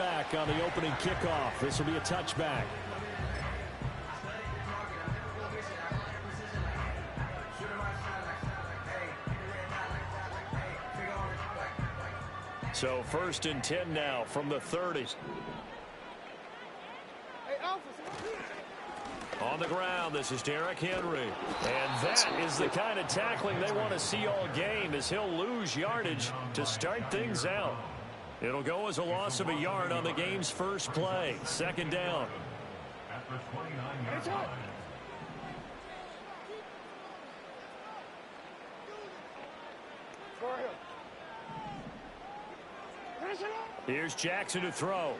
back on the opening kickoff. This will be a touchback. So 1st and 10 now from the 30. On the ground, this is Derrick Henry. And that is the kind of tackling they want to see all game, as he'll lose yardage to start things out. It'll go as a loss of a yard on the game's first play. 2nd down. Here's Jackson to throw.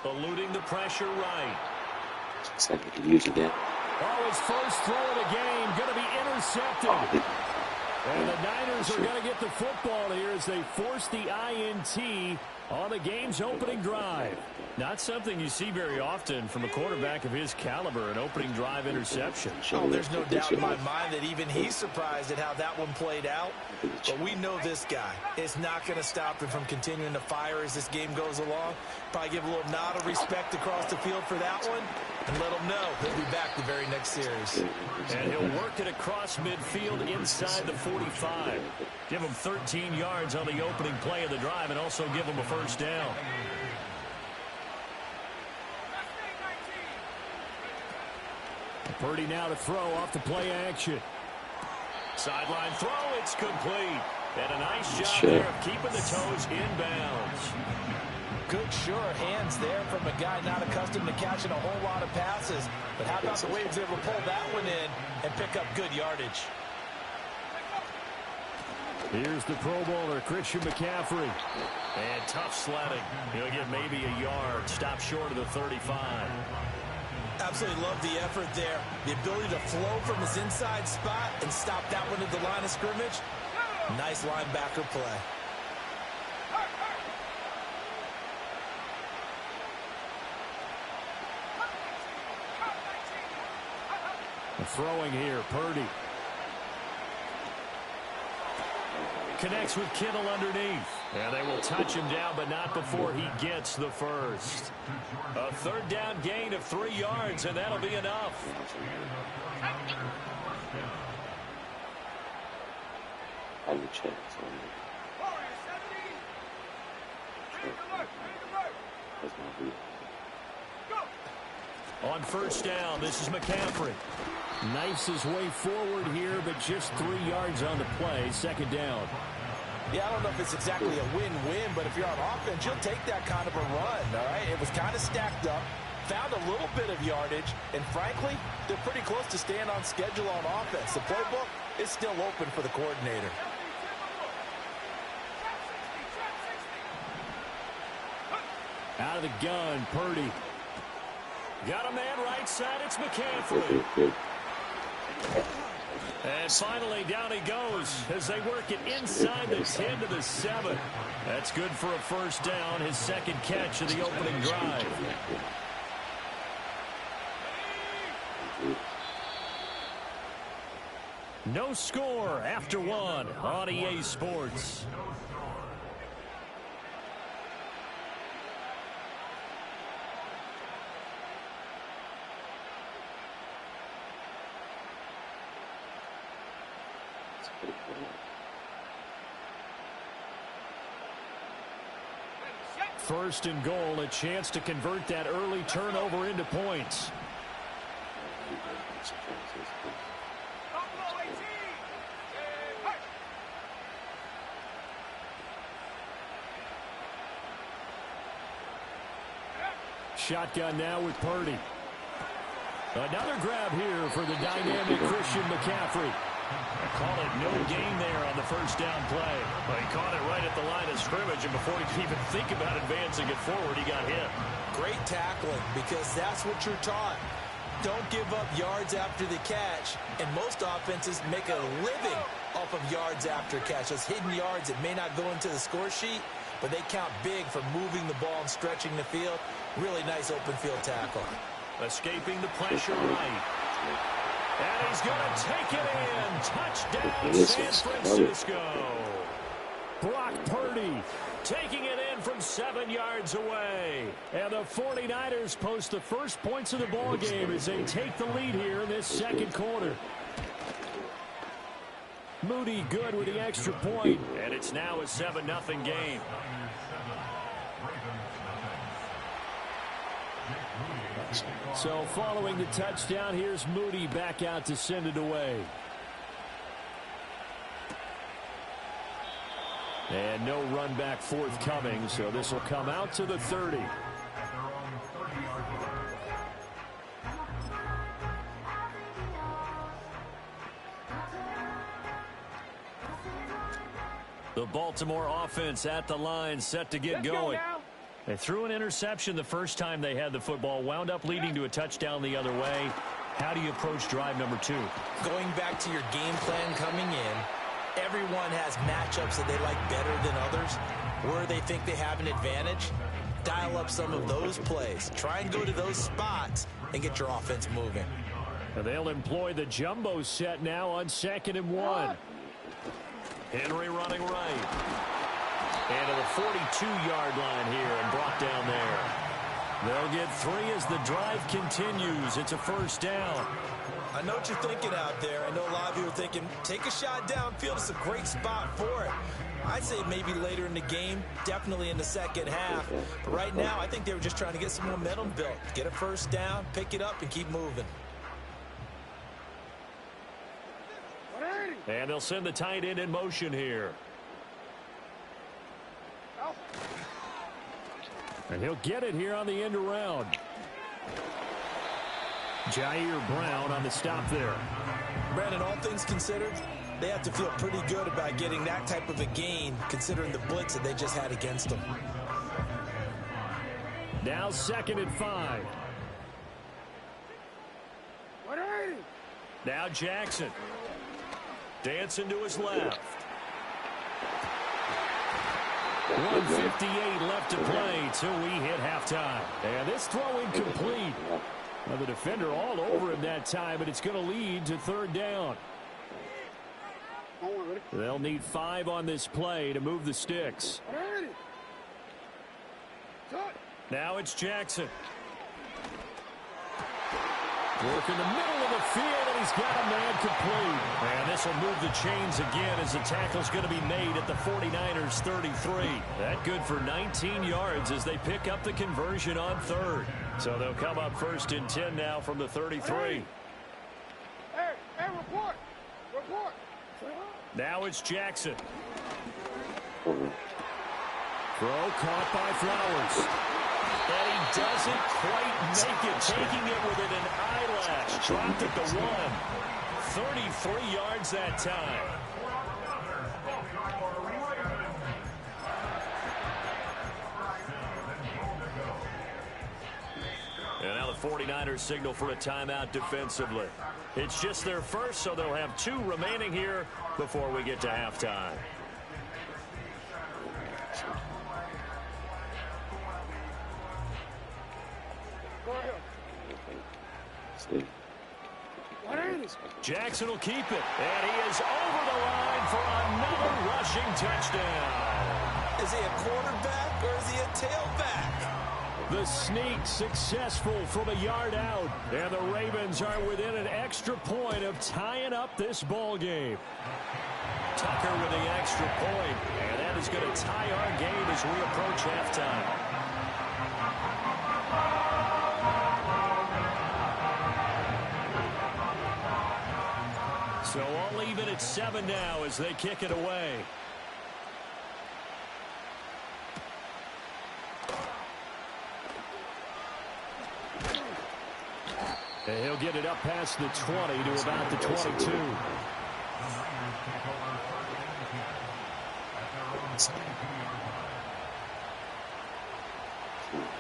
Eluding the pressure right. Looks like we can use it again. Oh, his first throw of the game going to be intercepted. And the Niners are going to get the football here as they force the INT on the game's opening drive. Not something you see very often from a quarterback of his caliber, an opening drive interception. Oh, there's no doubt in my mind that even he's surprised at how that one played out. But we know this guy is not going to stop him from continuing to fire as this game goes along. Probably give a little nod of respect across the field for that one and let him know he'll be back the very next series. And he'll work it across midfield inside the 45. Give him 13 yards on the opening play of the drive and also give him a first down. Purdy now to throw off the play action. Sideline throw, it's complete. And a nice job there of keeping the toes inbounds. Good, sure hands there from a guy not accustomed to catching a whole lot of passes. But how about the way he was able to pull that one in and pick up good yardage? Here's the Pro Bowler, Christian McCaffrey. And tough sledding. He'll get maybe a yard. Stop short of the 35. Absolutely love the effort there. The ability to flow from his inside spot and stop that one at the line of scrimmage. Nice linebacker play. Throwing here, Purdy. Connects with Kittle underneath. And they will touch him down, but not before he gets the first. A 3rd down gain of 3 yards, and that'll be enough. On 1st down, this is McCaffrey. Knifes his way forward here, but just 3 yards on the play. 2nd down. Yeah, I don't know if it's exactly a win-win, but if you're on offense, you'll take that kind of a run, all right? It was kind of stacked up, found a little bit of yardage, and frankly, they're pretty close to staying on schedule on offense. The playbook is still open for the coordinator. Out of the gun, Purdy. Got a man right side, it's McCaffrey. And finally, down he goes as they work it inside the 10 to the 7. That's good for a first down, his 2nd catch of the opening drive. No score after 1 on EA Sports. First and goal, a chance to convert that early turnover into points. Shotgun now with Purdy. Another grab here for the dynamic Christian McCaffrey. Call it no gain there on the first down play. Well, he caught it right at the line of scrimmage, and before he could even think about advancing it forward, he got hit. Great tackling, because that's what you're taught. Don't give up yards after the catch, and most offenses make a living off of yards after catch. Those hidden yards that may not go into the score sheet, but they count big for moving the ball and stretching the field. Really nice open field tackle. Escaping the pressure right. And he's going to take it in. Touchdown, San Francisco. Brock Purdy taking it in from 7 yards away. And the 49ers post the first points of the ball game as they take the lead here in this second quarter. Moody good with the extra point, and it's now a 7-0 game. So following the touchdown, here's Moody back out to send it away. And no run back forthcoming, so this will come out to the 30. The Baltimore offense at the line, set to get going. They threw an interception the first time they had the football, wound up leading to a touchdown the other way. How do you approach drive number 2? Going back to your game plan coming in, everyone has matchups that they like better than others. Where they think they have an advantage, dial up some of those plays. Try and go to those spots and get your offense moving. And they'll employ the jumbo set now on 2nd and 1. Henry running right. And to the 42-yard line here and brought down there. They'll get 3 as the drive continues. It's a first down. I know what you're thinking out there. I know a lot of you are thinking, take a shot downfield. It's a great spot for it. I'd say maybe later in the game, definitely in the second half. But right now, I think they were just trying to get some momentum built. Get a first down, pick it up, and keep moving. And they'll send the tight end in motion here. And he'll get it here on the end around. Jair Brown on the stop there. Brandon, all things considered, they have to feel pretty good about getting that type of a gain, considering the blitz that they just had against them. Now 2nd and 5. Now Jackson. Dancing to his left. 1:58 left to play till we hit halftime. And this throw incomplete. Well, the defender all over him that time, but it's going to lead to 3rd down. They'll need 5 on this play to move the sticks. Now it's Jackson. Working the middle of the field, and he's got a man complete. And this will move the chains again as the tackle's going to be made at the 49ers 33. That good for 19 yards as they pick up the conversion on 3rd. So they'll come up 1st and 10 now from the 33. Hey, report. Now it's Jackson. Throw caught by Flowers. And he doesn't quite make it, taking it within an eyelash. Dropped at the 1. 33 yards that time. And now the 49ers signal for a timeout defensively. It's just their first, so they'll have 2 remaining here before we get to halftime. Jackson will keep it, and he is over the line for another rushing touchdown. Is he a quarterback or is he a tailback? The sneak successful from a yard out, and the Ravens are within an extra point of tying up this ball game. Tucker with the extra point, and that is going to tie our game as we approach halftime. So all even at 7 now as they kick it away. And he'll get it up past the 20 to about the 22.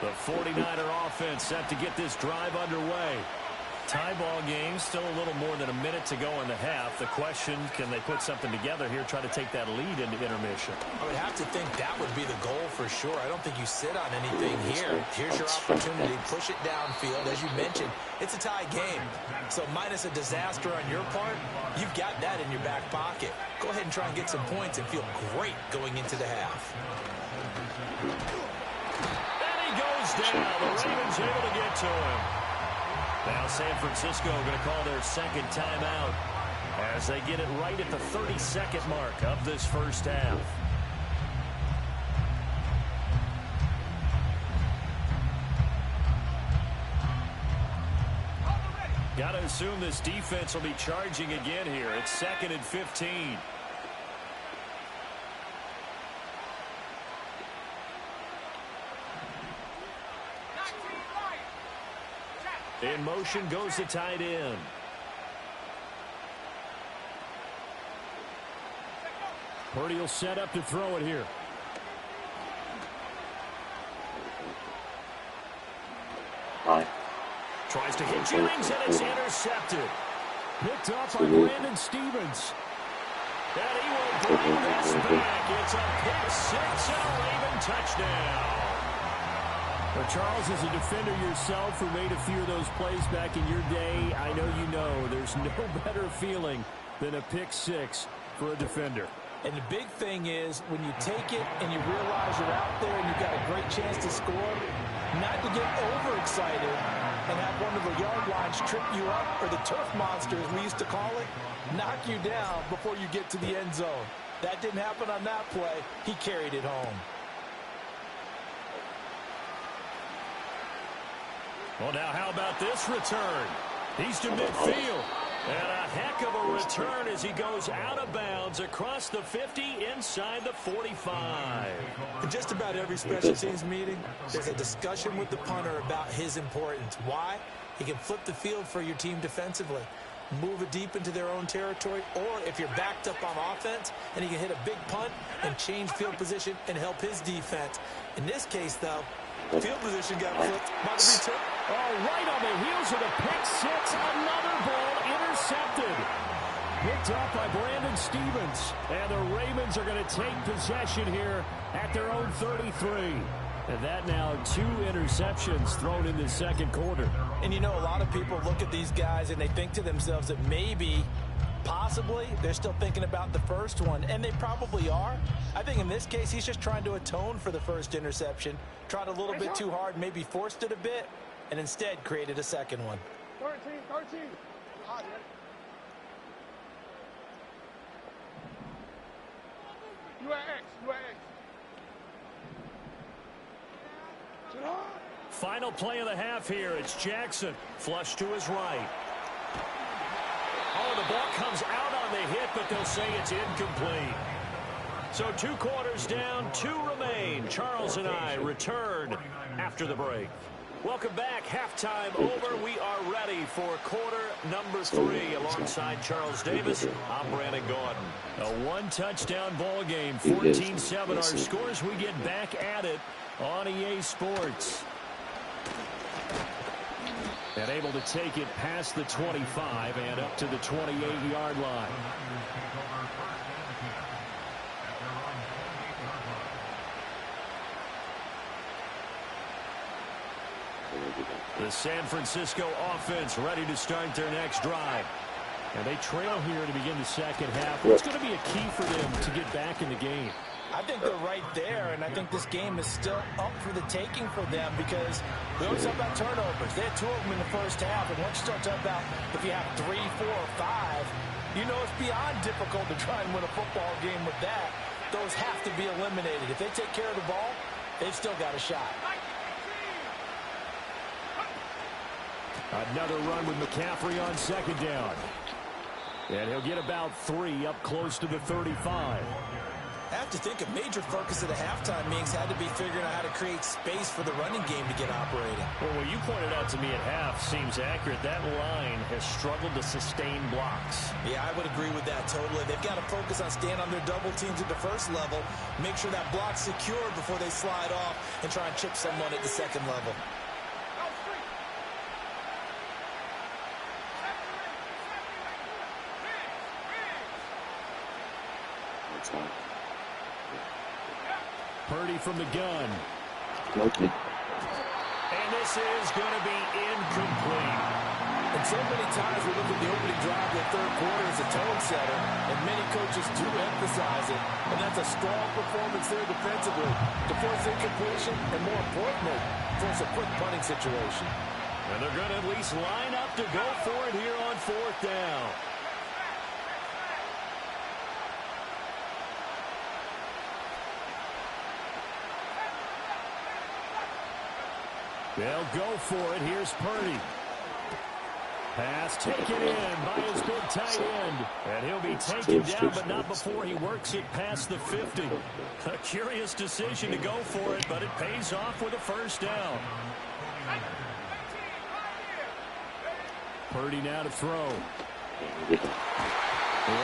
The 49er offense set to get this drive underway. Tie ball game, still a little more than a minute to go in the half. The question, can they put something together here, try to take that lead into intermission? I would have to think that would be the goal for sure. I don't think you sit on anything here. Here's your opportunity. Push it downfield. As you mentioned, it's a tie game. So minus a disaster on your part, you've got that in your back pocket. Go ahead and try and get some points and feel great going into the half. And he goes down. The Ravens able to get to him. Now San Francisco going to call their second timeout as they get it right at the 30-second mark of this first half. Got to assume this defense will be charging again here. It's 2nd and 15. In motion goes the tight end. Purdy will set up to throw it here. Tries to hit Jennings, and it's intercepted. Picked up by Brandon Stevens. And he will bring this back. It's a pick six and a Raven touchdown. Well, Charles, as a defender yourself who made a few of those plays back in your day, I know you know there's no better feeling than a pick six for a defender. And the big thing is when you take it and you realize you're out there and you've got a great chance to score, not to get overexcited and have one of the yard lines trip you up, or the turf monster, as we used to call it, knock you down before you get to the end zone. That didn't happen on that play. He carried it home. Well, now how about this return? He's to midfield. And a heck of a return as he goes out of bounds across the 50 inside the 45. In just about every special teams meeting, there's a discussion with the punter about his importance. Why? He can flip the field for your team defensively, move it deep into their own territory, or if you're backed up on offense, and he can hit a big punt and change field position and help his defense. In this case, though, field position got flipped by the return. Oh, right on the heels of the pick six. Another ball intercepted. Picked up by Brandon Stevens. And the Ravens are going to take possession here at their own 33. And that now 2 interceptions thrown in the second quarter. And you know, a lot of people look at these guys and they think to themselves that maybe, possibly, they're still thinking about the first one. And they probably are. I think in this case, he's just trying to atone for the first interception. Tried a little bit too hard, maybe forced it a bit, and instead created a second one. 13. You at X. Final play of the half here. It's Jackson. Flush to his right. Oh, the ball comes out on the hit, but they'll say it's incomplete. So 2 quarters down, 2 remain. Charles and I return after the break. Welcome back. Halftime over. We are ready for quarter number 3. Alongside Charles Davis, I'm Brandon Gordon. A 1-touchdown ball game, 14-7 our scores. We get back at it on EA Sports. And able to take it past the 25 and up to the 28-yard line. The San Francisco offense ready to start their next drive. And they trail here to begin the second half. What's going to be a key for them to get back in the game? I think they're right there, and I think this game is still up for the taking for them because we always talk about turnovers. They had 2 of them in the first half, and once you start talking about if you have 3, 4, or 5, you know it's beyond difficult to try and win a football game with that. Those have to be eliminated. If they take care of the ball, they've still got a shot. Another run with McCaffrey on second down. And he'll get about 3 up close to the 35. I have to think a major focus of the halftime meetings had to be figuring out how to create space for the running game to get operating. Well, what you pointed out to me at half seems accurate. That line has struggled to sustain blocks. Yeah, I would agree with that totally. They've got to focus on staying on their double teams at the first level, make sure that block's secure before they slide off and try and chip someone at the second level. Purdy from the gun. Okay. And this is going to be incomplete. And so many times we look at the opening drive of the third quarter as a tone setter, and many coaches do emphasize it. And that's a strong performance there defensively to force incompletion and, more importantly, force a quick punting situation. And they're going to at least line up to go for it here on fourth down. They'll go for it. Here's Purdy. Pass taken in by his big tight end. And he'll be taken down, but not before he works it past the 50. A curious decision to go for it, but it pays off with a first down. Purdy now to throw. Well,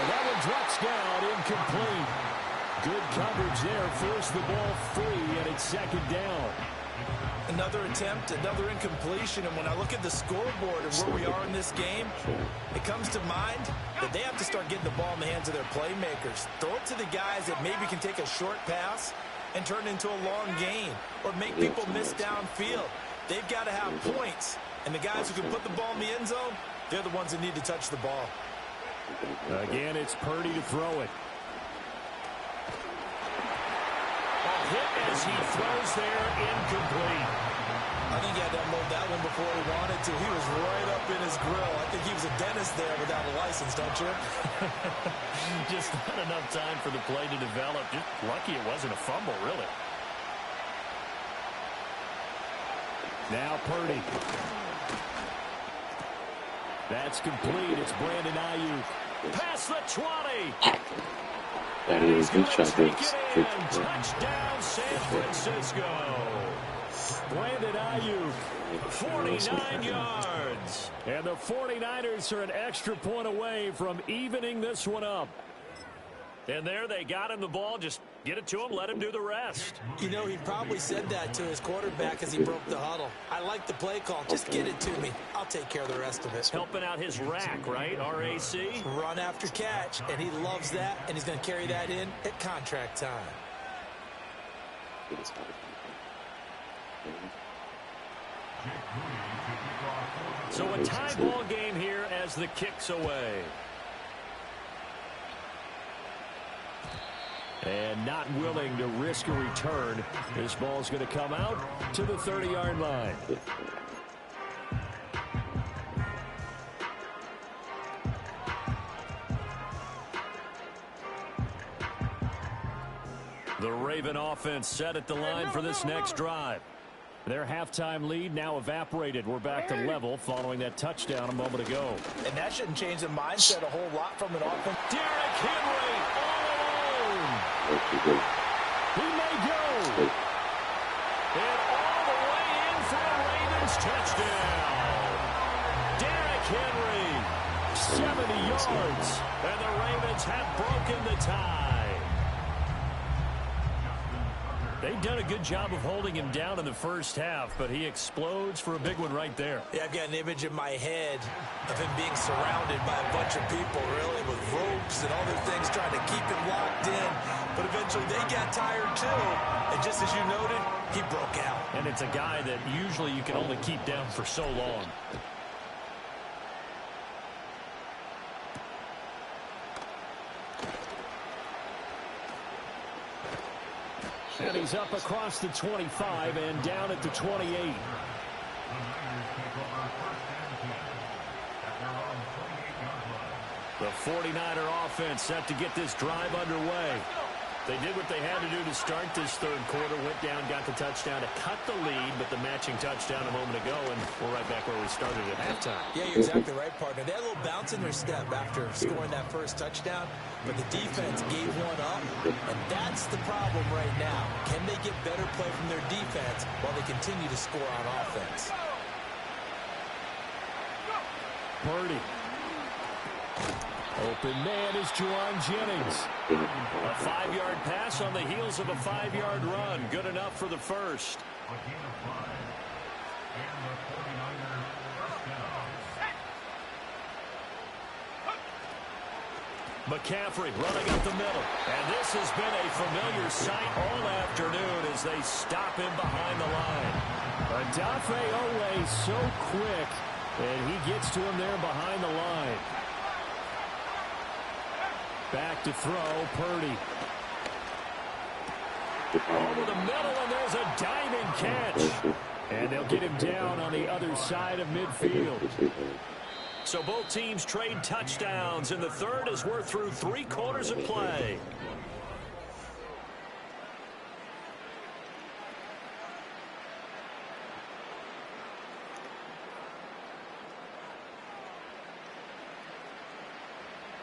that one drops down, incomplete. Good coverage there, forced the ball free, and it's second down. Another attempt, another incompletion, and when I look at the scoreboard and where we are in this game, it comes to mind that they have to start getting the ball in the hands of their playmakers. Throw it to the guys that maybe can take a short pass and turn it into a long gain or make people miss downfield. They've got to have points, and the guys who can put the ball in the end zone, they're the ones that need to touch the ball. Again, it's Purdy to throw it. Hit as he throws there, incomplete. I think he had to unload that one before he wanted to. He was right up in his grill. I think he was a dentist there without a license, don't you? Just not enough time for the play to develop. Just lucky it wasn't a fumble, really. Now Purdy. That's complete. It's Brandon Ayuk. Past the 20. That is good shot. Touchdown, San Francisco. Brandon Ayuk, 49 yards. And the 49ers are an extra point away from evening this one up. And there they got him the ball. Just get it to him, let him do the rest. You know, he probably said that to his quarterback as he broke the huddle. I like the play call. Just get it to me. I'll take care of the rest of it. Helping out his rack, right? RAC? Run after catch, and he loves that, and he's going to carry that in at contract time. So a tie ball game here as the kick's away. And not willing to risk a return. This ball's going to come out to the 30-yard line. The Raven offense set at the line for this next drive. Their halftime lead now evaporated. We're back to level following that touchdown a moment ago. And that shouldn't change the mindset a whole lot from an offense. Derrick Henry all alone. He may go. And all the way in for a Ravens touchdown. Derrick Henry, 70 yards. And the Ravens have broken the tie. They've done a good job of holding him down in the first half, but he explodes for a big one right there. Yeah, I've got an image in my head of him being surrounded by a bunch of people, really, with ropes and other things trying to keep him locked in. But eventually they got tired, too. And just as you noted, he broke out. And it's a guy that usually you can only keep down for so long. And he's up across the 25 and down at the 28. The 49er offense set to get this drive underway. They did what they had to do to start this third quarter, went down, got the touchdown to cut the lead, but the matching touchdown a moment ago, and we're right back where we started at halftime. Yeah, you're exactly right, partner. They had a little bounce in their step after scoring that first touchdown, but the defense gave one up, and that's the problem right now. Can they get better play from their defense while they continue to score on offense? Purdy. Open man is Juwan Jennings. A 5-yard pass on the heels of a 5-yard run. Good enough for the first. McCaffrey running up the middle. And this has been a familiar sight all afternoon as they stop him behind the line. Odafe Oweh so quick, and he gets to him there behind the line. Back to throw, Purdy. Over the middle, and there's a diving catch. And they'll get him down on the other side of midfield. So both teams trade touchdowns in the third as we're through 3 quarters of play.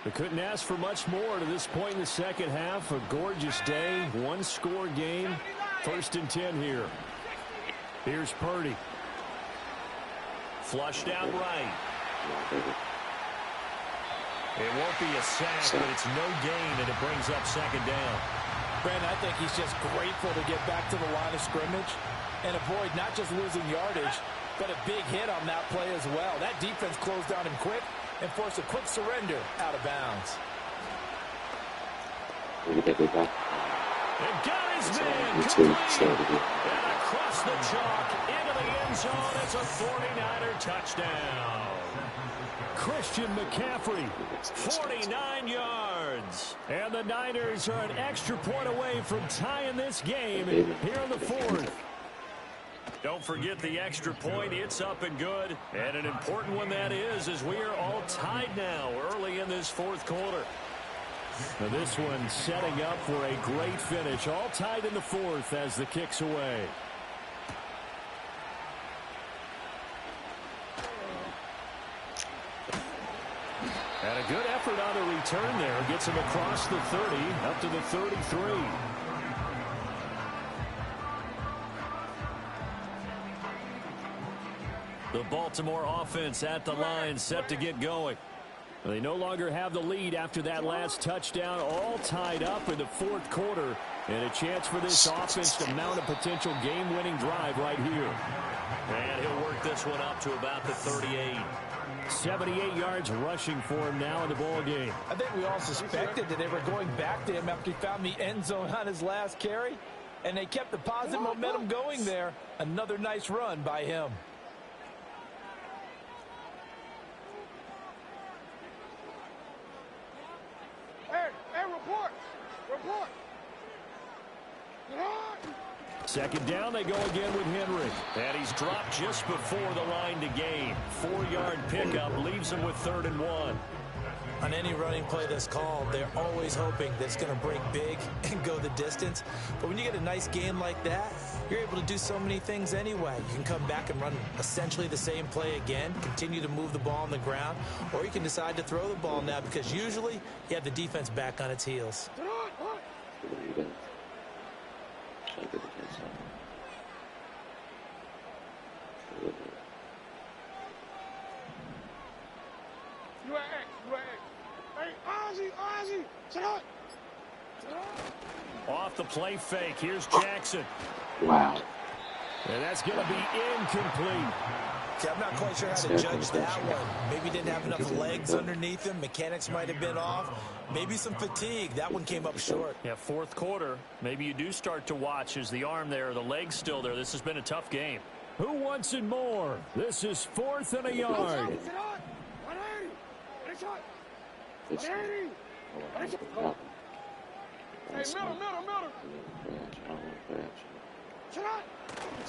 We couldn't ask for much more to this point in the second half. A gorgeous day, 1-score game. 1st and 10 here. Here's Purdy. Flushed out right. It won't be a sack, but it's no gain, and it brings up 2nd down. Brandon, I think he's just grateful to get back to the line of scrimmage and avoid not just losing yardage, but a big hit on that play as well. That defense closed on him quick and forced a quick surrender out of bounds. And got his man complete. And across the chalk into the end zone. It's a 49er touchdown. Christian McCaffrey, 49 yards. And the Niners are an extra point away from tying this game here in the 4th. Don't forget the extra point. It's up and good. And an important one that is, as we are all tied now early in this 4th quarter. Now this one setting up for a great finish. All tied in the 4th as the kick's away. And a good effort on the return there. Gets him across the 30, up to the 33. The Baltimore offense at the line, set to get going. They no longer have the lead after that last touchdown. All tied up in the 4th quarter. And a chance for this offense to mount a potential game-winning drive right here. And he'll work this one up to about the 38. 78 yards rushing for him now in the ball game. I think we all suspected that they were going back to him after he found the end zone on his last carry. And they kept the positive momentum going there. Another nice run by him. Hey, report! Report! 2nd down, they go again with Henry. And he's dropped just before the line to gain. 4-yard pickup leaves him with 3rd and 1. On any running play that's called, they're always hoping that it's going to break big and go the distance. But when you get a nice game like that, you're able to do so many things anyway. You can come back and run essentially the same play again, continue to move the ball on the ground, or you can decide to throw the ball now because usually you have the defense back on its heels. Off the play fake. Here's Jackson. Wow. And that's going to be incomplete. See, I'm not quite sure how to judge that one. Maybe didn't have enough legs underneath him. Mechanics might have been off. Maybe some fatigue. That one came up short. Yeah, 4th quarter. Maybe you do start to watch as the arm there, the leg's still there. This has been a tough game. Who wants it more? This is 4th and a yard.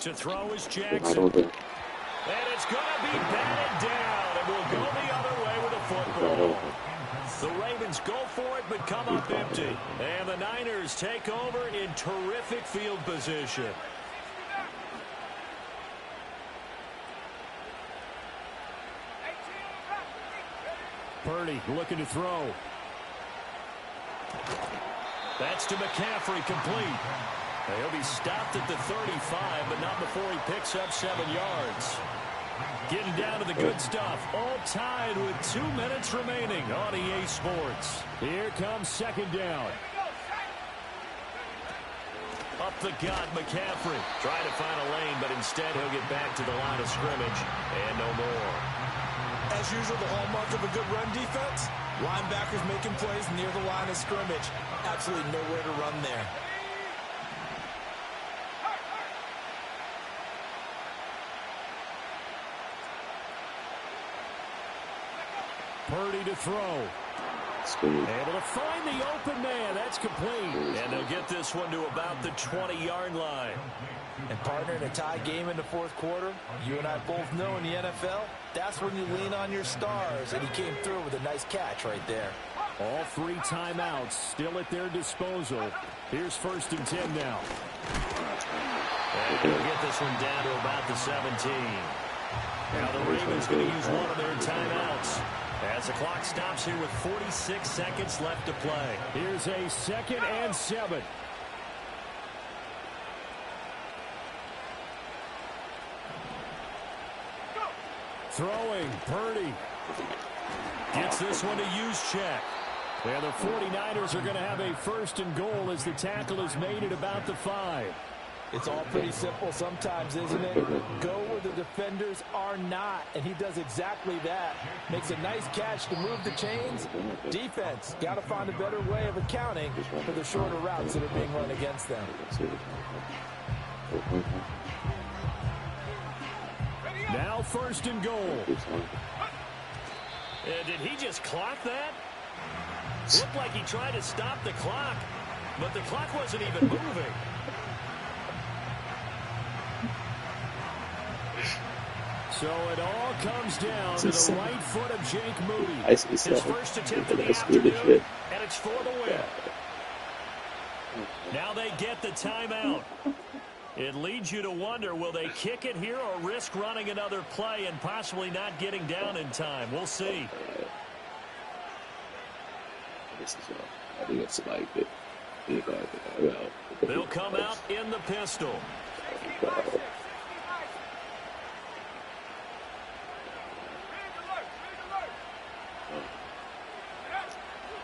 To throw is Jackson. And it's going to be batted down. And we'll go the other way with a football. The Ravens go for it, but come up empty. And the Niners take over in terrific field position. Purdy looking to throw. That's to McCaffrey, complete. He'll be stopped at the 35, but not before he picks up 7 yards. Getting down to the good stuff. All tied with 2 minutes remaining on EA Sports. Here comes 2nd down. Up Up the gut, McCaffrey. Trying to find a lane, but instead he'll get back to the line of scrimmage and no more. As usual, the hallmark of a good run defense, linebackers making plays near the line of scrimmage. Absolutely nowhere to run there. Purdy to throw. Able to find the open man. That's complete. And they'll get this one to about the 20-yard line. And partner, in a tie game in the fourth quarter, you and I both know in the NFL, that's when you lean on your stars. And he came through with a nice catch right there. All 3 timeouts still at their disposal. Here's 1st and 10 now. And they'll get this one down to about the 17. Now the Ravens going to use one of their timeouts as the clock stops here with 46 seconds left to play. Here's a 2nd and 7. Throwing, Purdy. Gets this one to use check. And the 49ers are going to have a 1st and goal as the tackle is made at about the 5. It's all pretty simple sometimes, isn't it? Go where the defenders are not, and he does exactly that. Makes a nice catch to move the chains. Defense, got to find a better way of accounting for the shorter routes that are being run against them. Now 1st and goal. Did he just clock that? Looked like he tried to stop the clock, but the clock wasn't even moving. So it all comes down to the right foot of Jake Moody. His first attempt of the afternoon, and it's for the win. Now they get the timeout. It leads you to wonder, will they kick it here or risk running another play and possibly not getting down in time? We'll see. I think it's like it. They'll come out in the pistol.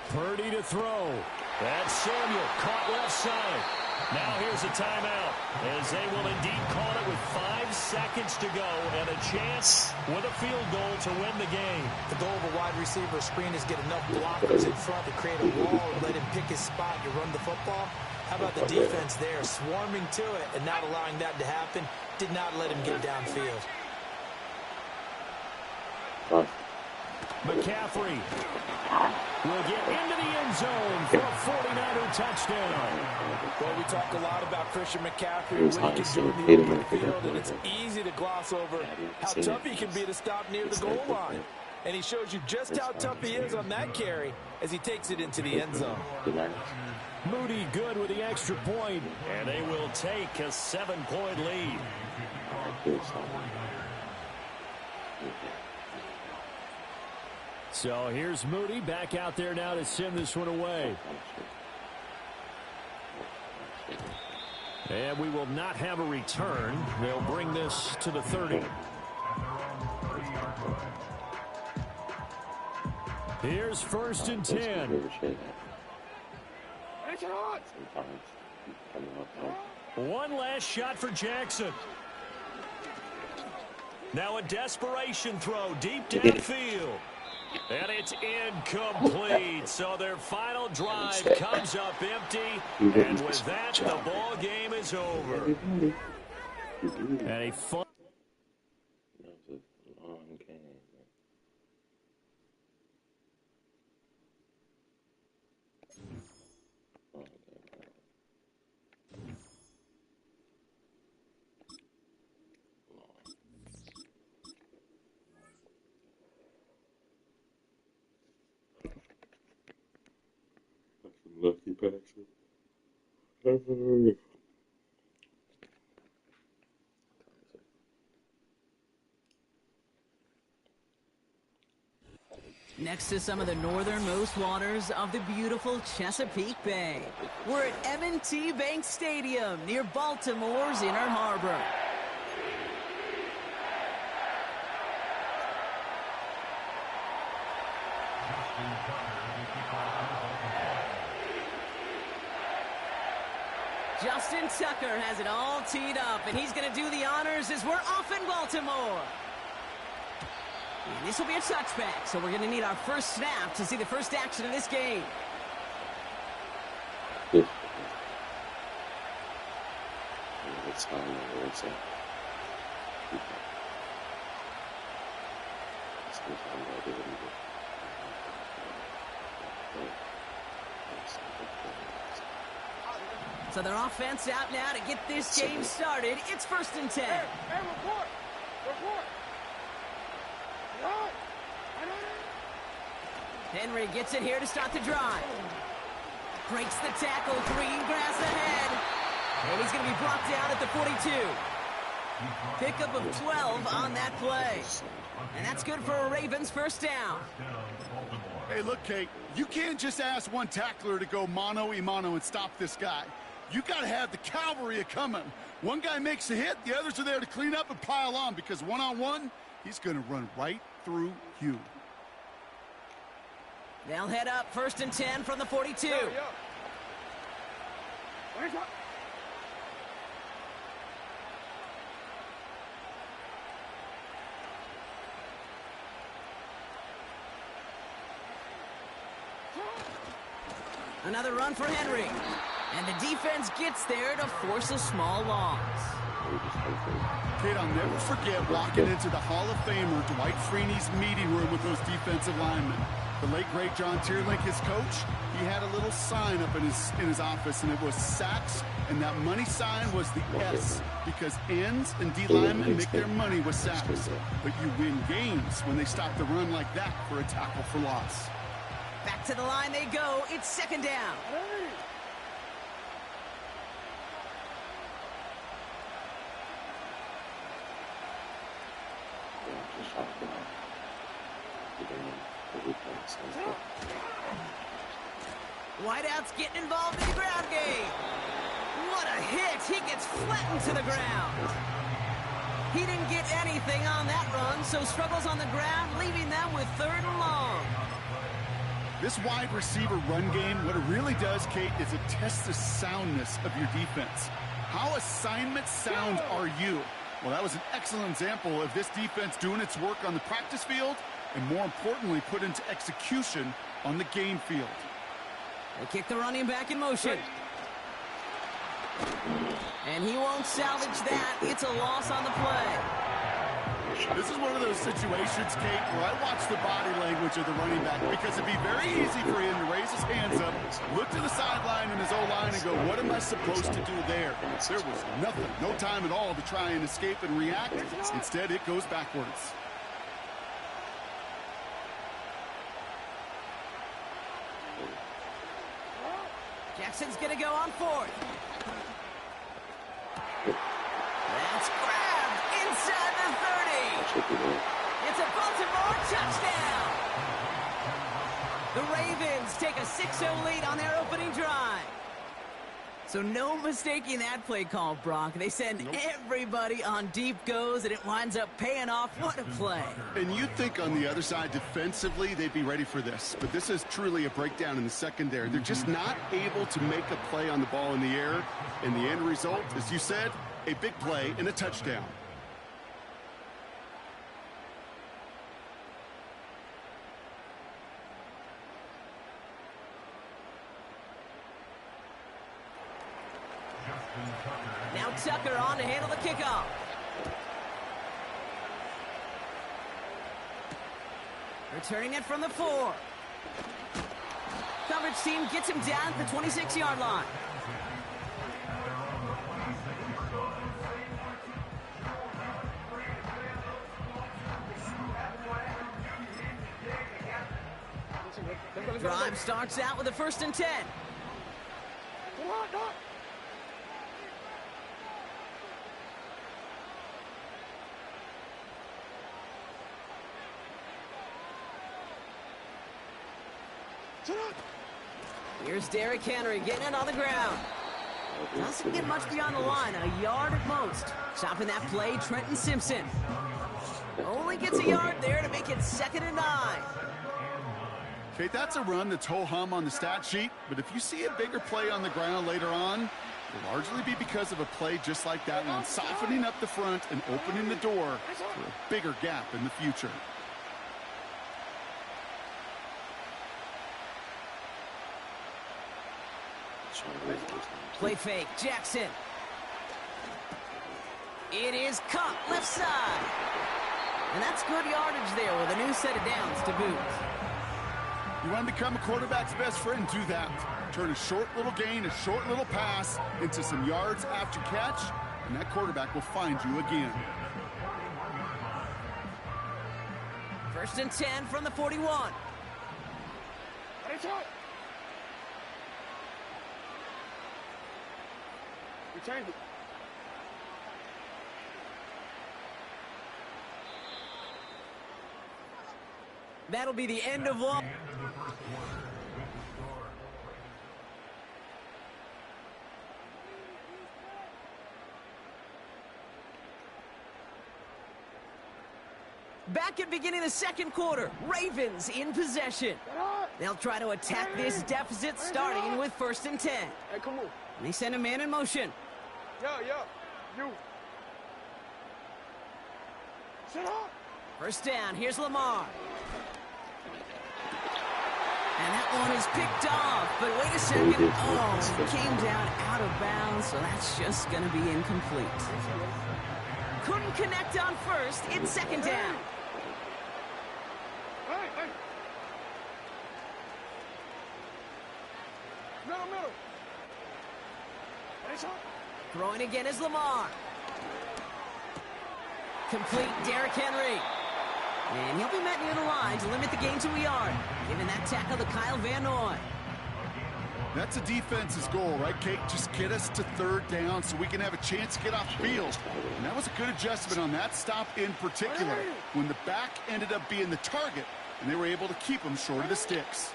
Purdy to throw. That's Samuel, caught left side. Now here's a timeout, as they will indeed call it with 5 seconds to go and a chance with a field goal to win the game. The goal of a wide receiver screen is get enough blockers in front to create a wall and let him pick his spot to run the football. How about the defense there, swarming to it and not allowing that to happen? Did not let him get downfield. McCaffrey will get into the end zone for a 49er touchdown. Well, we talk a lot about Christian McCaffrey when he can join the open field, and it's easy to gloss over how tough he can be to stop near the goal line. And he shows you just how tough he is on that carry as he takes it into the end zone. Moody good with the extra point, and they will take a 7-point lead. So here's Moody back out there now to send this one away. And we will not have a return. They'll bring this to the 30. Here's 1st and 10. One last shot for Jackson. Now a desperation throw deep downfield. And it's incomplete. So their final drive comes up empty. And with that, the ball game is over. And a fun. Lucky bastard. Next to some of the northernmost waters of the beautiful Chesapeake Bay, we're at M&T Bank Stadium near Baltimore's Inner Harbor. Justin Tucker has it all teed up, and he's going to do the honors as we're off in Baltimore. And this will be a touchback, so we're going to need our first snap to see the first action of this game. It's fine. It's So their offense out now to get this game started. It's 1st and 10. Hey, report! Report! Run! Henry gets it here to start the drive. Breaks the tackle, green grass ahead. And he's going to be brought down at the 42. Pickup of 12 on that play. And that's good for a Ravens first down. Hey, look, Kate, you can't just ask one tackler to go mano-a-mano and stop this guy. You got to have the cavalry a-coming. One guy makes a hit, the others are there to clean up and pile on, because one-on-one, he's going to run right through you. They'll head up 1st and 10 from the 42. Another run for Henry. And the defense gets there to force a small loss. Kate, I'll never forget walking into the Hall of Famer Dwight Freeney's meeting room with those defensive linemen. The late, great John Tierlink, his coach, he had a little sign up in his office, and it was sacks, and that money sign was the S, because ends and D linemen make their money with sacks. But you win games when they stop the run like that for a tackle for loss. Back to the line they go. It's 2nd down. Whiteout's getting involved in the ground game. What a hit. He gets flattened to the ground. He didn't get anything on that run, so struggles on the ground, leaving them with 3rd and long. This wide receiver run game, what it really does, Kate, is it tests the soundness of your defense. How assignment sound are you? Well, that was an excellent example of this defense doing its work on the practice field and, more importantly, put into execution on the game field. They kick the running back in motion. And he won't salvage that. It's a loss on the play. This is one of those situations, Kate, where I watch the body language of the running back, because it'd be very easy for him to raise his hands up, look to the sideline in his O-line and go, what am I supposed to do there? There was nothing, no time at all to try and escape and react. Instead, it goes backwards. Jackson's going to go on 4th. That's grabbed inside the 30. It's a Baltimore touchdown. The Ravens take a 6-0 lead on their opening drive. So no mistaking that play call, Brock. They send everybody on deep goes, and it winds up paying off. What a play. And you'd think on the other side, defensively, they'd be ready for this. But this is truly a breakdown in the secondary. They're just not able to make a play on the ball in the air. And the end result, as you said, a big play and a touchdown. Now Tucker on to handle the kickoff. Returning it from the 4. Coverage team gets him down at the 26-yard line. Drive starts out with a 1st and 10. Here's Derrick Henry getting it on the ground. Doesn't get much beyond the line, a yard at most. Stopping that play, Trenton Simpson. Only gets a yard there to make it 2nd and 9. Okay, that's a run that's ho-hum on the stat sheet, but if you see a bigger play on the ground later on, will largely be because of a play just like that one, softening up the front and opening the door for a bigger gap in the future. Play fake, Jackson. It is caught left side. And that's good yardage there with a new set of downs to boot. You want to become a quarterback's best friend, do that. Turn a short little gain, a short little pass into some yards after catch, and that quarterback will find you again. 1st and 10 from the 41. Retain it. That'll be the end of one. Back at beginning of the second quarter, Ravens in possession. They'll try to attack this deficit starting with 1st and 10. Hey, come on. And they send a man in motion. Yeah, you. Sit up. 1st down, here's Lamar. And that one is picked off, but wait a second. Oh, it came down out of bounds, so that's just going to be incomplete. Couldn't connect on 1st, it's 2nd down. Hey. Middle. Throwing again is Lamar. Complete, Derrick Henry. And he'll be met near the line to limit the gain to a yard. Giving that tackle to Kyle Van Noy. That's a defense's goal, right, Kate? Just get us to 3rd down so we can have a chance to get off the field. And that was a good adjustment on that stop in particular, when the back ended up being the target, and they were able to keep him short of the sticks.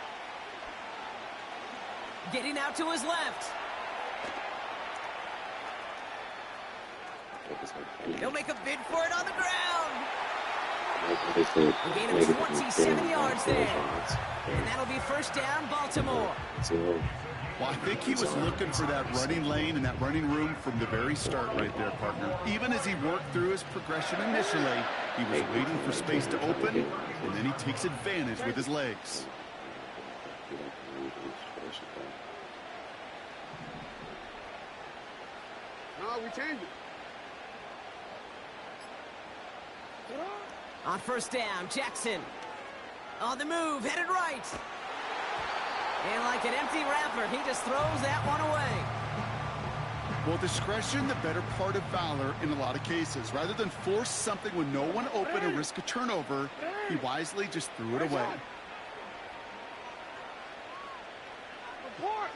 Getting out to his left. He'll make a bid for it on the ground. A gain of 27 yards there. And that'll be 1st down, Baltimore. Well, I think he was looking for that running lane and that running room from the very start right there, partner. Even as he worked through his progression initially, he was waiting for space to open, and then he takes advantage with his legs. No, we changed it. On 1st down, Jackson. On the move, headed right. And like an empty wrapper, he just throws that one away. Well, discretion, the better part of valor in a lot of cases. Rather than force something with no one open and risk a turnover, he wisely just threw it away. Report.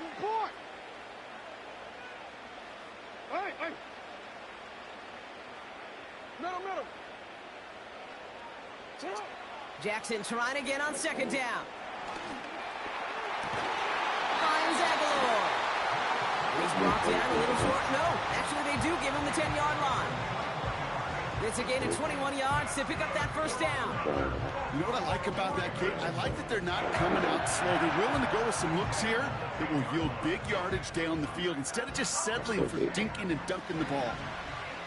Hey. Middle. Jackson trying again on 2nd down. Finds Aguilar. He's brought down a little short. No, actually they do give him the 10-yard line. It's a gain of 21 yards to pick up that 1st down. You know what I like about that, Kate? I like that they're not coming out slow. They're willing to go with some looks here that will yield big yardage down the field instead of just settling for dinking and dunking the ball.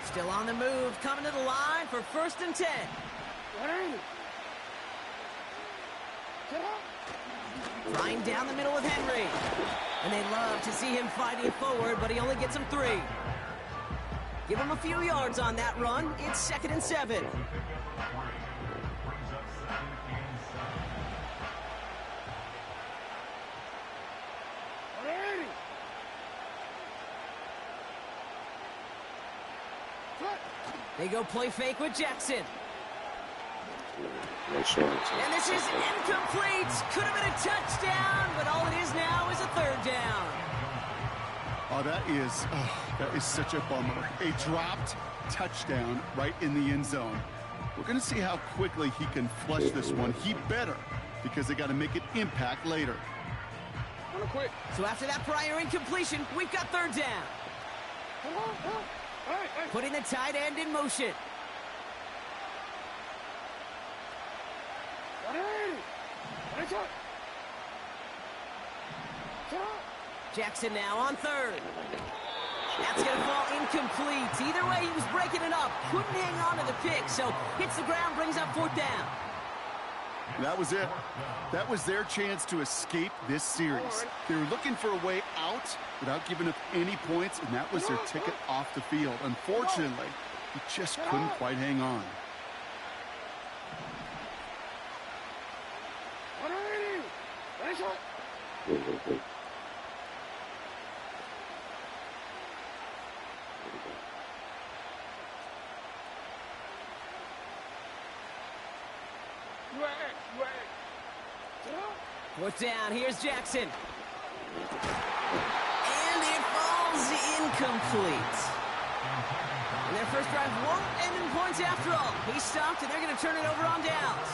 Still on the move, coming to the line for 1st and 10. Flying down the middle with Henry. And they love to see him fighting forward, but he only gets him 3. Give him a few yards on that run. It's 2nd and 7. They go play fake with Jackson. And this is incomplete. Could have been a touchdown, but all it is now is a 3rd down. Oh, that is such a bummer. A dropped touchdown right in the end zone. We're going to see how quickly he can flush this one. He better, because they got to make it impact later. So after that prior incompletion, we've got 3rd down. Putting the tight end in motion. Jackson now on 3rd. That's going to fall incomplete. Either way, he was breaking it up. Couldn't hang on to the pick, so hits the ground, brings up 4th down. That was it. That was their chance to escape this series. They were looking for a way out without giving up any points, and that was their ticket off the field. Unfortunately, he just couldn't quite hang on. Fourth down, here's Jackson. And it falls incomplete. And their first drive won't end in points after all. He stopped, and they're going to turn it over on downs.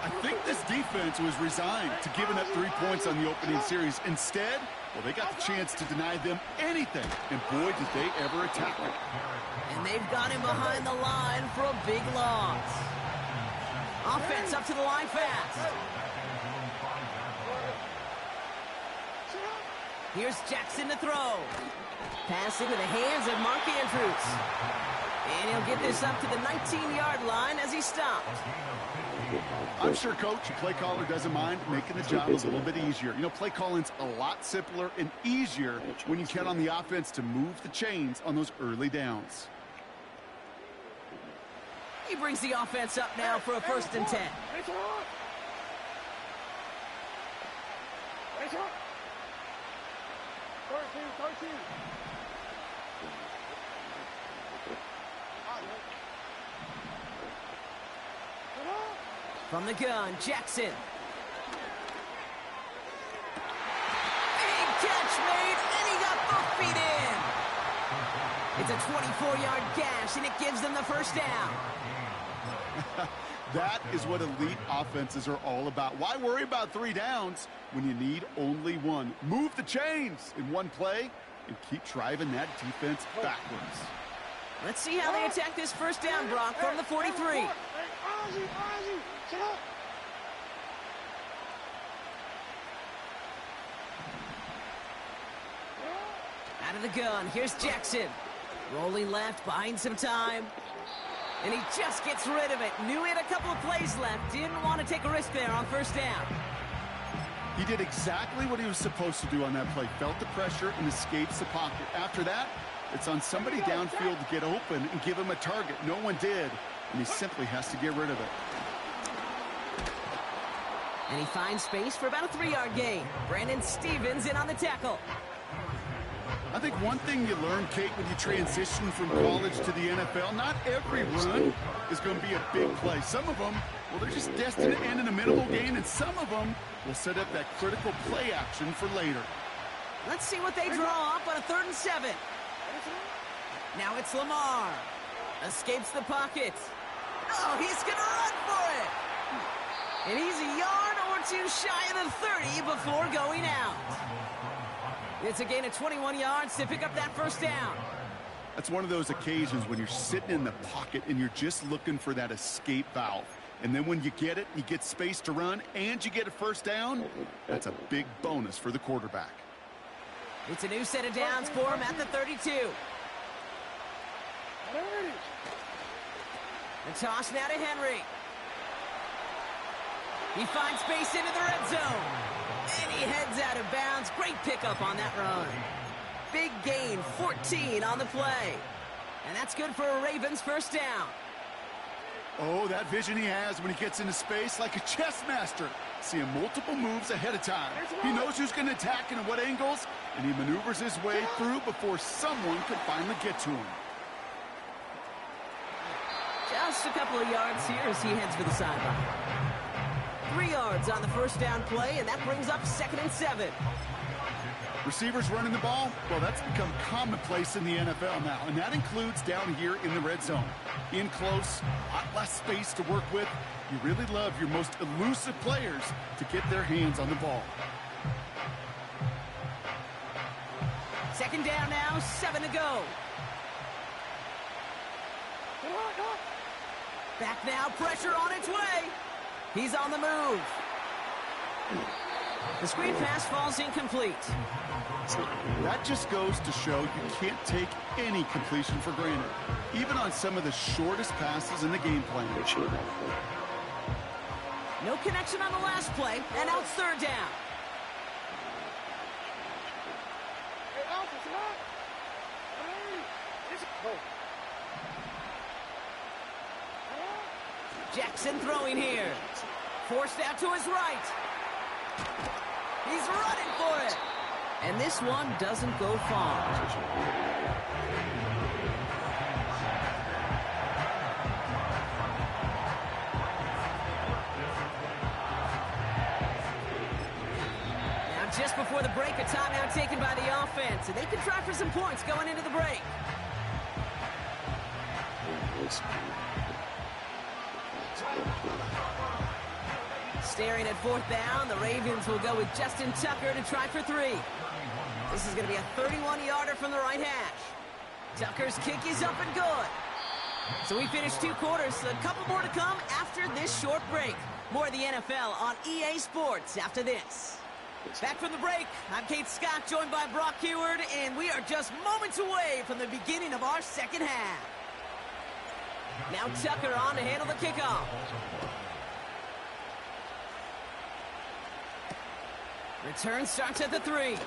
I think this defense was resigned to giving up 3 points on the opening series. Instead, well, they got the chance to deny them anything. And boy, did they ever attack it. And they've got him behind the line for a big loss. Offense up to the line fast. Here's Jackson to throw. Pass into the hands of Mark Andrews. And he'll get this up to the 19-yard line as he stopped. I'm sure, Coach, the play caller doesn't mind making the job a little bit easier. You know, play calling's a lot simpler and easier when you count on the offense to move the chains on those early downs. He brings the offense up now for a 1st and 10. From the gun, Jackson. Big catch made, and he got both feet in. It's a 24-yard gash, and it gives them the 1st down. That is what elite offenses are all about. Why worry about 3 downs when you need only 1? Move the chains in one play and keep driving that defense backwards. Let's see how they attack this 1st down, Brock, from the 43. Out of the gun, here's Jackson. Rolling left, buying some time. And he just gets rid of it. Knew he had a couple of plays left. Didn't want to take a risk there on 1st down. He did exactly what he was supposed to do on that play. Felt the pressure and escapes the pocket. After that, it's on somebody downfield to get open and give him a target. No one did, and he simply has to get rid of it. And he finds space for about a 3-yard gain. Brandon Stevens in on the tackle. I think one thing you learn, Kate, when you transition from college to the NFL, not every run is going to be a big play. Some of them, well, they're just destined to end in a minimal gain, and some of them will set up that critical play action for later. Let's see what they draw up on a 3rd and 7. Now it's Lamar. Escapes the pocket. Oh, he's going to run for it. And he's a yard or 2 shy of the 30 before going out. It's a gain of 21 yards to pick up that 1st down. That's one of those occasions when you're sitting in the pocket and you're just looking for that escape valve. And then when you get it, you get space to run, and you get a 1st down, that's a big bonus for the quarterback. It's a new set of downs for him at the 32. The toss now to Henry. He finds space into the red zone. And he heads out of bounds. Great pickup on that run. Big gain, 14 on the play. And that's good for a Ravens 1st down. Oh, that vision he has when he gets into space, like a chess master. Seeing multiple moves ahead of time. He knows who's going to attack and at what angles, and he maneuvers his way through before someone can finally get to him. Just a couple of yards here as he heads for the sideline. 3 yards on the 1st down play, and that brings up 2nd and 7. Receivers running the ball, well, that's become commonplace in the NFL now, and that includes down here in the red zone. In close, a lot less space to work with. You really love your most elusive players to get their hands on the ball. 2nd down now, 7 to go. Back now, pressure on its way. He's on the move. The screen pass falls incomplete. That just goes to show you can't take any completion for granted, even on some of the shortest passes in the game plan. No connection on the last play, and now it's third down. Hey, Alpha, come on. Jackson throwing here. Forced out to his right. He's running for it. And this one doesn't go far. Now just before the break, a timeout taken by the offense. And they can try for some points going into the break. Staring at fourth down, the Ravens will go with Justin Tucker to try for 3. This is going to be a 31-yarder from the right hash. Tucker's kick is up and good. So we finished 2 quarters. A couple more to come after this short break. More of the NFL on EA Sports after this. Back from the break, I'm Kate Scott, joined by Brock Heward, and we are just moments away from the beginning of our second half. Now Tucker on to handle the kickoff. Return starts at the 3.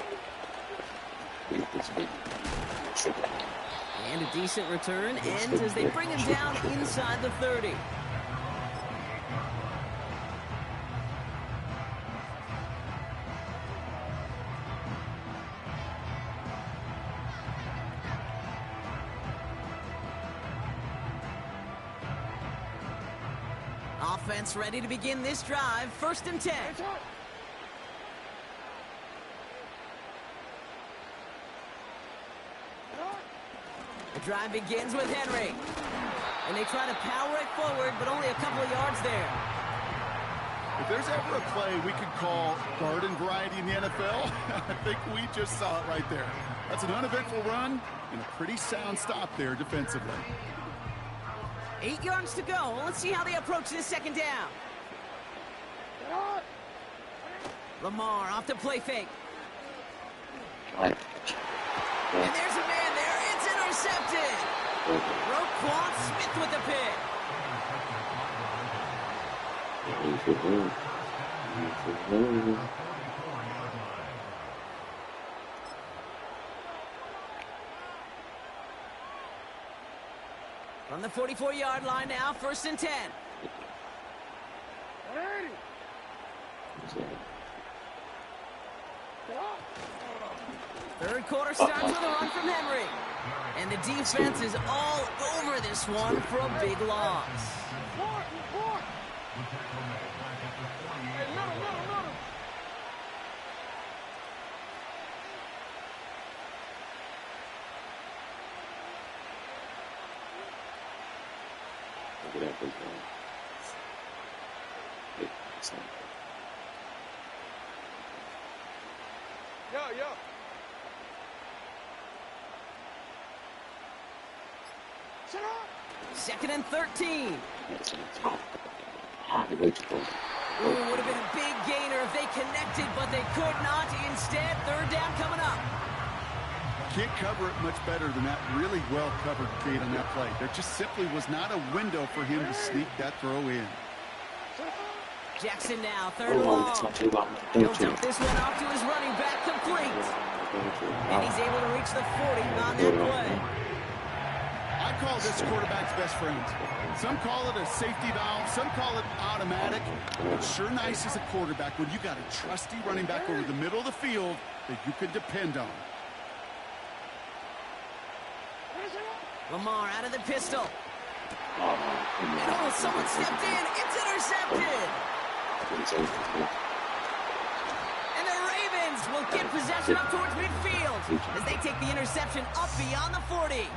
And a decent return ends as they bring him down inside the 30. Offense ready to begin this drive. 1st and 10. The drive begins with Henry. And they try to power it forward, but only a couple of yards there. If there's ever a play we could call garden variety in the NFL, I think we just saw it right there. That's an uneventful run and a pretty sound stop there defensively. 8 yards to go. Let's see how they approach this second down. Lamar off the play fake. And there's a man there. It's intercepted. Roquan Smith with the pick. From the 44-yard line now, 1st and 10. Third quarter starts with a run from Henry. And the defense is all over this one for a big loss. Yeah. 2nd and 13. Would have been a big gainer if they connected, but they could not. Instead, 3rd down coming up. Can't cover it much better than that. Really well covered gate on that play. There just simply was not a window for him to sneak that throw in. Jackson now, 3rd and long. He'll dump this one off to his running back, complete. And he's able to reach the 40 on that play. I call this quarterback's best friend. Some call it a safety valve, some call it automatic. It's sure nice as a quarterback when you got a trusty running back over the middle of the field that you can depend on. Lamar out of the pistol. And almost someone stepped in. It's intercepted. And the Ravens will get possession up towards midfield as they take the interception up beyond the 40.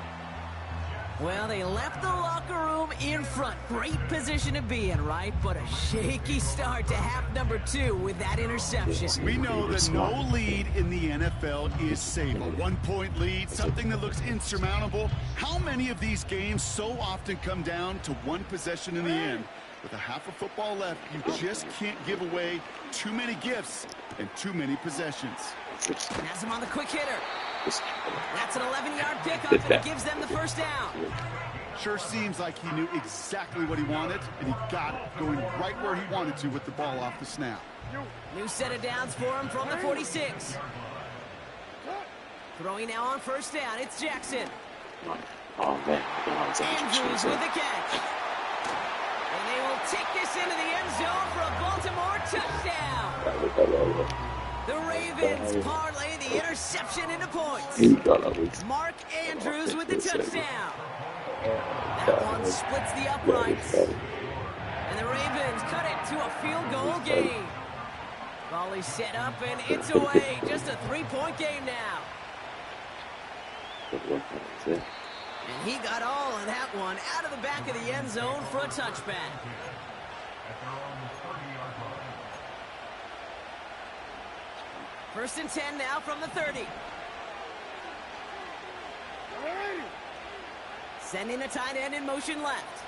Well, they left the locker room in front. Great position to be in, right? But a shaky start to half number 2 with that interception. We know that no lead in the NFL is safe. A 1-point lead, something that looks insurmountable. How many of these games so often come down to one possession in the end? With a half a football left, you just can't give away too many gifts and too many possessions. Has him on the quick hitter. That's an 11-yard pickup, and it gives them the first down. Sure seems like he knew exactly what he wanted, and he got it going right where he wanted to with the ball off the snap. New set of downs for him from the 46. Throwing now on first down, it's Jackson. Oh, man. Andrews with the catch. And they will take this into the end zone for a Baltimore touchdown. The Ravens parlay the interception into points. Mark Andrews with the touchdown. That one splits the uprights. And the Ravens cut it to a field goal game. Volley set up, and it's away. Just a 3-point game now. And he got all of that one out of the back of the end zone for a touchback. First and 10 now from the 30. Sending a tight end in motion left.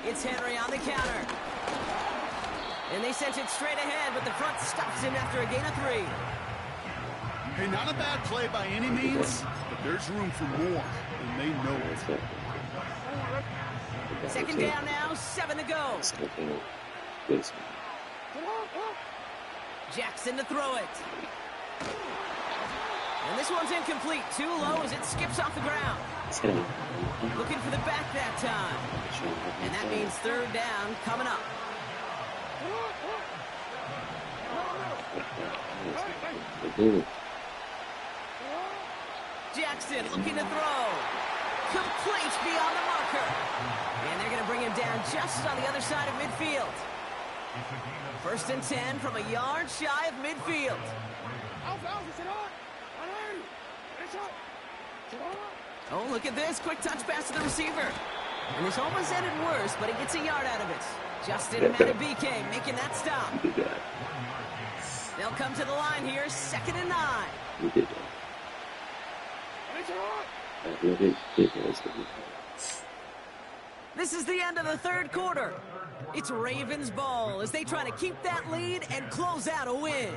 It's Henry on the counter. And they sent it straight ahead, but the front stops him after a gain of 3. Hey, not a bad play by any means, but there's room for more, and they know it. Second down now, 7 to go. Jackson to throw it. And this one's incomplete. Too low as it skips off the ground. Looking for the back that time. And that means third down coming up. Jackson looking to throw. Complete beyond the marker. And they're going to bring him down just on the other side of midfield. First and 10 from a yard shy of midfield. Oh, look at this. Quick touch pass to the receiver. And this almost ended worse, but he gets a yard out of it. Justin Madden making that stop. They'll come to the line here, 2nd and 9. This is the end of the third quarter. It's Ravens ball as they try to keep that lead and close out a win.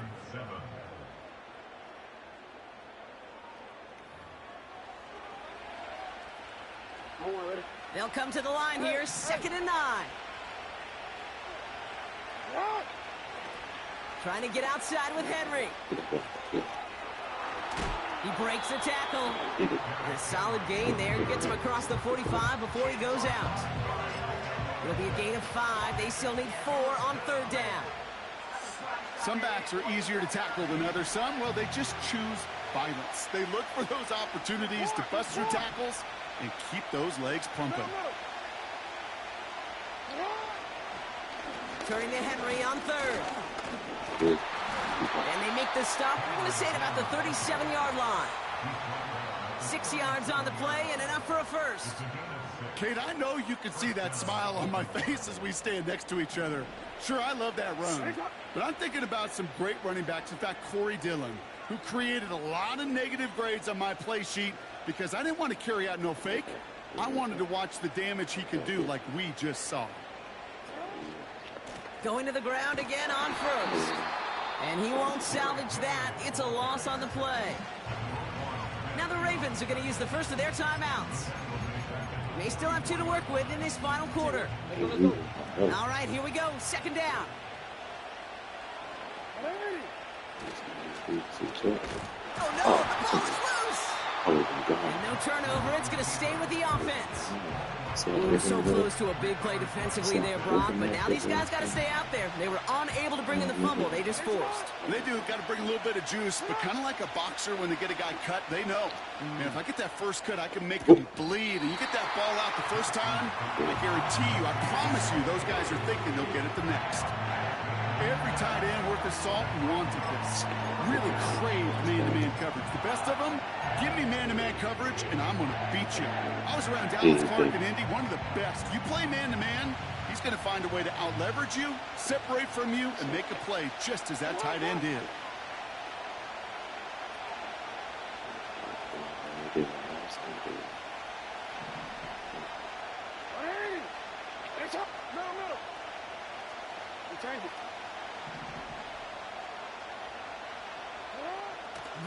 They'll come to the line here, 2nd and 9. Trying to get outside with Henry. He breaks the tackle. And a solid gain there. Gets him across the 45 before he goes out. It'll be a gain of 5. They still need 4 on third down. Some backs are easier to tackle than others. Some, well, they just choose violence. They look for those opportunities to bust through tackles and keep those legs pumping. Turning to Henry on third. And they make the stop, we're going to say, at about the 37-yard line. 6 yards on the play and enough for a first. Kate, I know you can see that smile on my face as we stand next to each other. Sure, I love that run. But I'm thinking about some great running backs. In fact, Corey Dillon, who created a lot of negative grades on my play sheet because I didn't want to carry out no fake. I wanted to watch the damage he could do like we just saw. Going to the ground again on first. And he won't salvage that. It's a loss on the play. Now the Ravens are going to use the first of their timeouts. They still have 2 to work with in this final quarter. All right, here we go. 2nd down. Oh, no, the ball is loose. And no turnover. It's going to stay with the offense. Ooh, so close to a big play defensively there, Brock, but now these guys got to stay out there. They were unable to bring in the fumble. They just forced. They do. Got to bring a little bit of juice, but kind of like a boxer when they get a guy cut, they know. Man, if I get that first cut, I can make them bleed. And you get that ball out the first time, I guarantee you, I promise you, those guys are thinking they'll get it the next. Every tight end worth his salt wanted this. Really craved man-to-man coverage. The best of them, give me man-to-man coverage, and I'm going to beat you. I was around Dallas Clark and Indy, one of the best. You play man-to-man, he's going to find a way to out-leverage you, separate from you, and make a play just as that tight end did.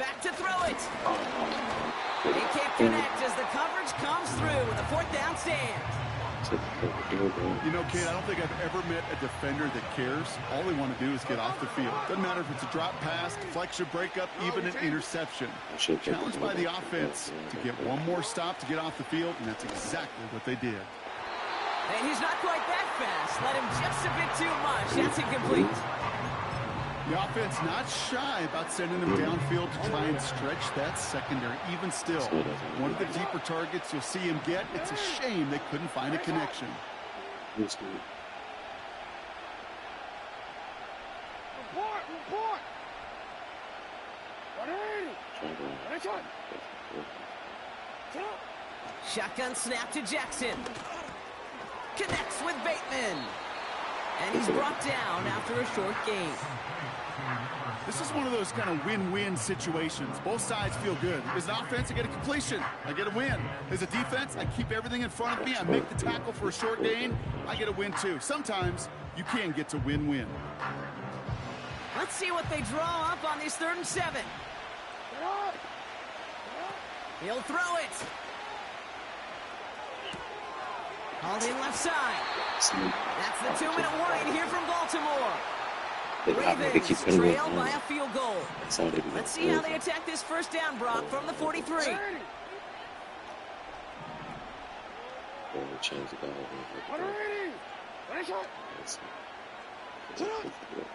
Back to throw it. They can't connect as the coverage comes through with a 4th down stand. You know, Kate, I don't think I've ever met a defender that cares. All they want to do is get off the field. Doesn't matter if it's a drop pass, deflection, breakup, even an interception. Challenged by the offense to get one more stop to get off the field, and that's exactly what they did. And he's not quite that fast. Let him just a bit too much. That's incomplete. The offense not shy about sending them downfield to try and stretch that secondary. Even still, one of the deeper targets you'll see him get. It's a shame they couldn't find a connection. Report. Shotgun snap to Jackson. Connects with Bateman. And he's brought down after a short gain. This is one of those kind of win-win situations. Both sides feel good. As an offense, I get a completion. I get a win. As a defense, I keep everything in front of me. I make the tackle for a short gain. I get a win, too. Sometimes you can get to win-win. Let's see what they draw up on these 3rd and 7. He'll throw it. Hauled in left side. That's the 2-minute warning here from Baltimore. Ravens trail by a field goal. Let's see how they attack this 1st down, Brock, from the 43.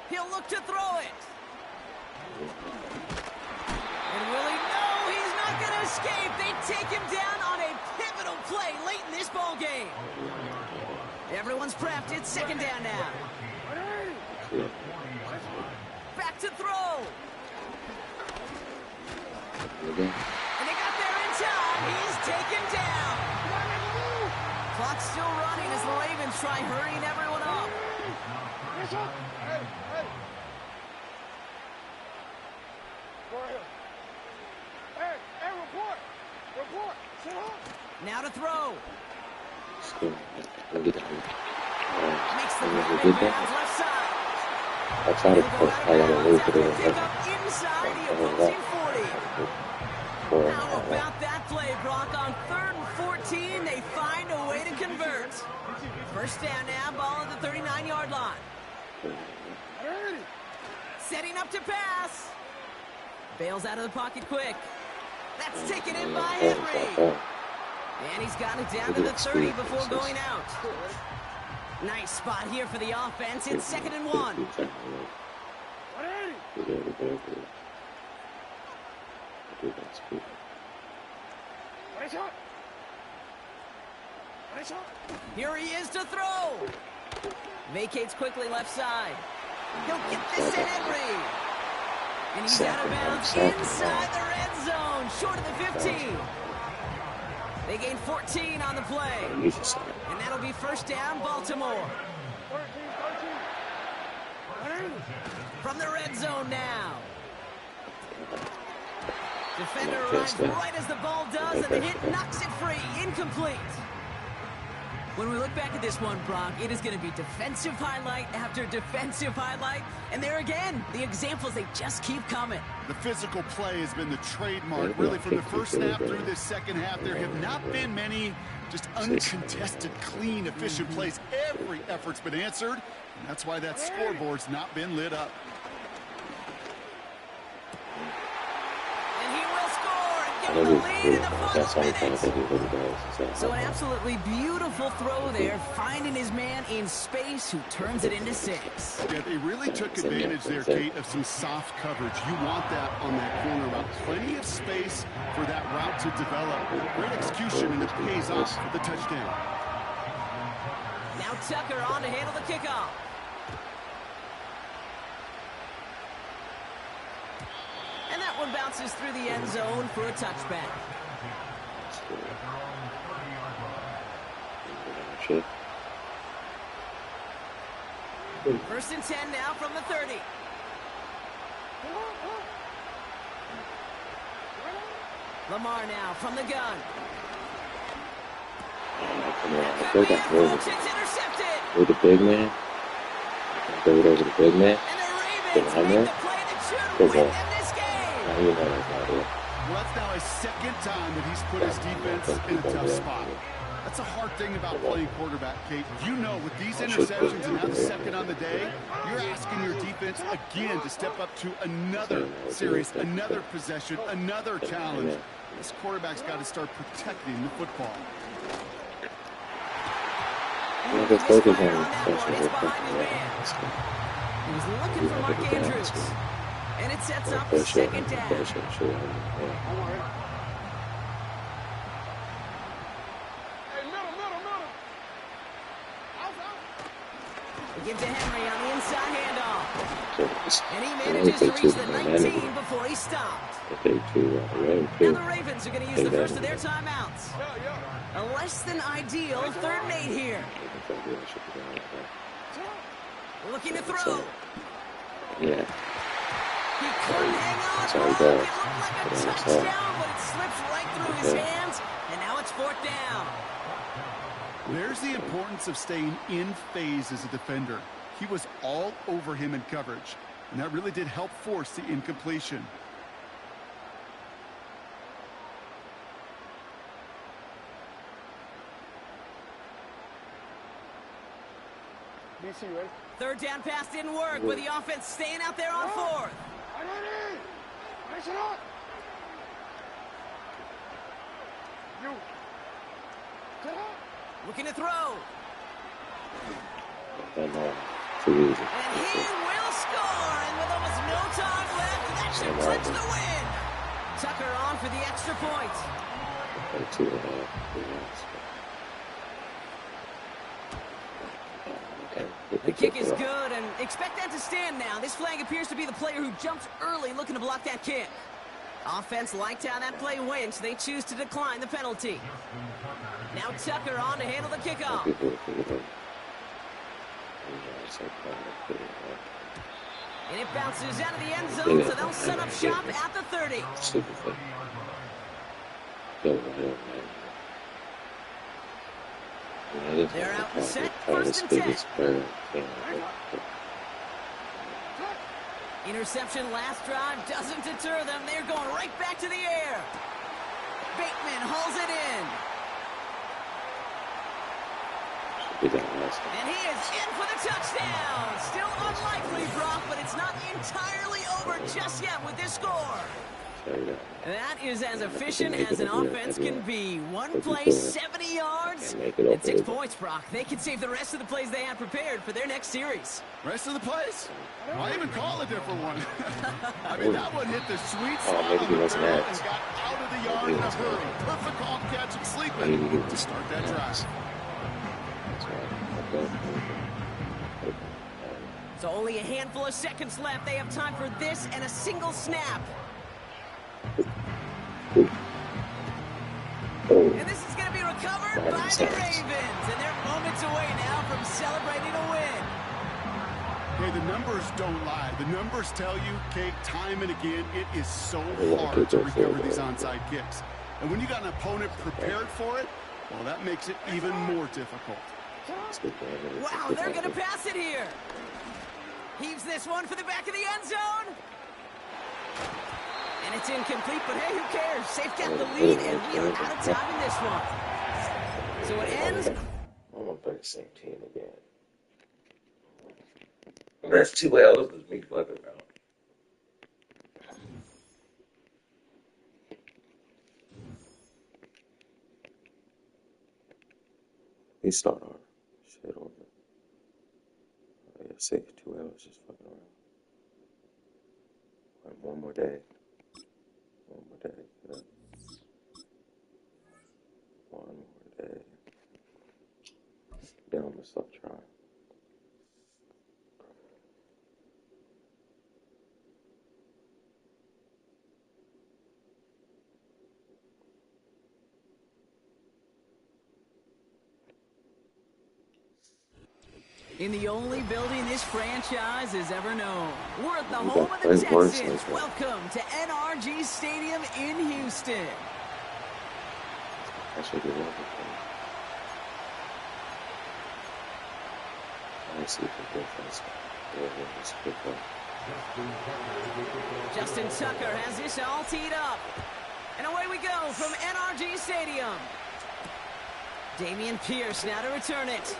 He'll look to throw it. And will he? No, he's not going to escape. They take him down on a pivotal play late in this ball game. Everyone's prepped. It's 2nd down now. Back to throw. And they got there in time. He's taken down. Clock's still running as the Ravens try hurrying everyone up. Hey, report. Sit up. Now to throw. Look at that. Makes the Never play did that. bounds left side. I tried to post I got a move to do it. Pick up inside the opposing 40. How about that play, Brock? On 3rd and 14, they find a way to convert. 1st down now, ball at the 39-yard line. Setting up to pass. Bails out of the pocket quick. That's taken in by Henry. And he's got it down to the 30 before going out. Nice spot here for the offense. It's 2nd and 1. Here he is to throw. Vacates quickly left side. He'll get this to Henry. And he's out of bounds inside the red zone, short of the 15. They gain 14 on the play. And that'll be 1st down, Baltimore. From the red zone now. Defender arrives right as the ball does, and the hit knocks it free. Incomplete. When we look back at this one, Brock, it is going to be defensive highlight after defensive highlight. And there again, the examples, they just keep coming. The physical play has been the trademark, really, from the 1st snap through this 2nd half. There have not been many just uncontested, clean, efficient plays. Every effort's been answered, and that's why that scoreboard's not been lit up. And he will score and give them the lead in the final minutes. So an absolutely beautiful throw there, finding his man in space who turns it into 6. Yeah, they really took advantage there, Kate, of some soft coverage. You want that on that corner route. Plenty of space for that route to develop. Great execution, and it pays off for the touchdown. Now Tucker on to handle the kickoff. And that one bounces through the end zone for a touchback. 1st and 10 now from the 30. Lamar now from the gun. It's intercepted. With the big man. Throw it over the big man. And the Ravens make the play that should win them this game. You know that's not it. Well, that's now his second time that he's put his defense in a tough spot. That's a hard thing about playing quarterback, Kate. You know, with these interceptions and now the second on the day, you're asking your defense again to step up to another series, another possession, another challenge. This quarterback's got to start protecting the football. He was looking for Mark Andrews. And it sets up second down. Give to Henry on the inside handoff. And he manages to reach the 19 before he stopped. Now the Ravens are going to use the first of their timeouts. A less than ideal 3rd and 8 here. Looking to throw. Yeah. He couldn't hang on. It looked like a touchdown, but it slips right through his hands. And now it's 4th down. There's the importance of staying in phase as a defender. He was all over him in coverage, and that really did help force the incompletion. DC, ready? 3rd down pass didn't work with the offense staying out there on 4th. Nice it up. You. Get up. Looking to throw. Too easy. And he will score. And with almost no time left, that should clinch the win. Tucker on for the extra point. 2.5. The kick is good, and expect that to stand now. This flag appears to be the player who jumps early looking to block that kick. Offense liked how that play went, so they choose to decline the penalty. Now Tucker on to handle the kickoff. And it bounces out of the end zone, so they'll set up shop at the 30. They're out and set, 1st and 10. Interception last drive doesn't deter them. They're going right back to the air. Bateman hauls it in. And he is in for the touchdown. Still unlikely, Brock, but it's not entirely over just yet with this score. That is as efficient as an offense can be. One play, 70 yards, and 6 points, Brock. They can save the rest of the plays they have prepared for their next series. Rest of the plays? Why even call a different one? I mean, that one hit the sweet spot on the barrel and got out of the yard in a hurry. Perfect off catch and sleeping to start that drive. So only a handful of seconds left. They have time for this and a single snap. And this is going to be recovered by the Ravens. And they're moments away now from celebrating a win. Hey, the numbers don't lie. The numbers tell you, Kate, time and again, it is so hard to recover these onside kicks. And when you got an opponent prepared for it, well, that makes it even more difficult. Wow, they're going to pass it here. Heaves this one for the back of the end zone. And it's incomplete, but hey, who cares? They've got the lead, and we are out of time in this one. So it ends. I'm going to play the same team again. That's 2 L's is me flipping around. We start our shit over. Yeah, 2 L's just fucking around. One more day. One more day. Good. One more day. Then I'm gonna stop trying. In the only building this franchise has ever known. We're at the home of the Texans. Welcome to NRG Stadium in Houston. I should be looking for I see the difference. Yeah, it's good. Justin Tucker has this all teed up. And away we go from NRG Stadium. Damian Pierce now to return it.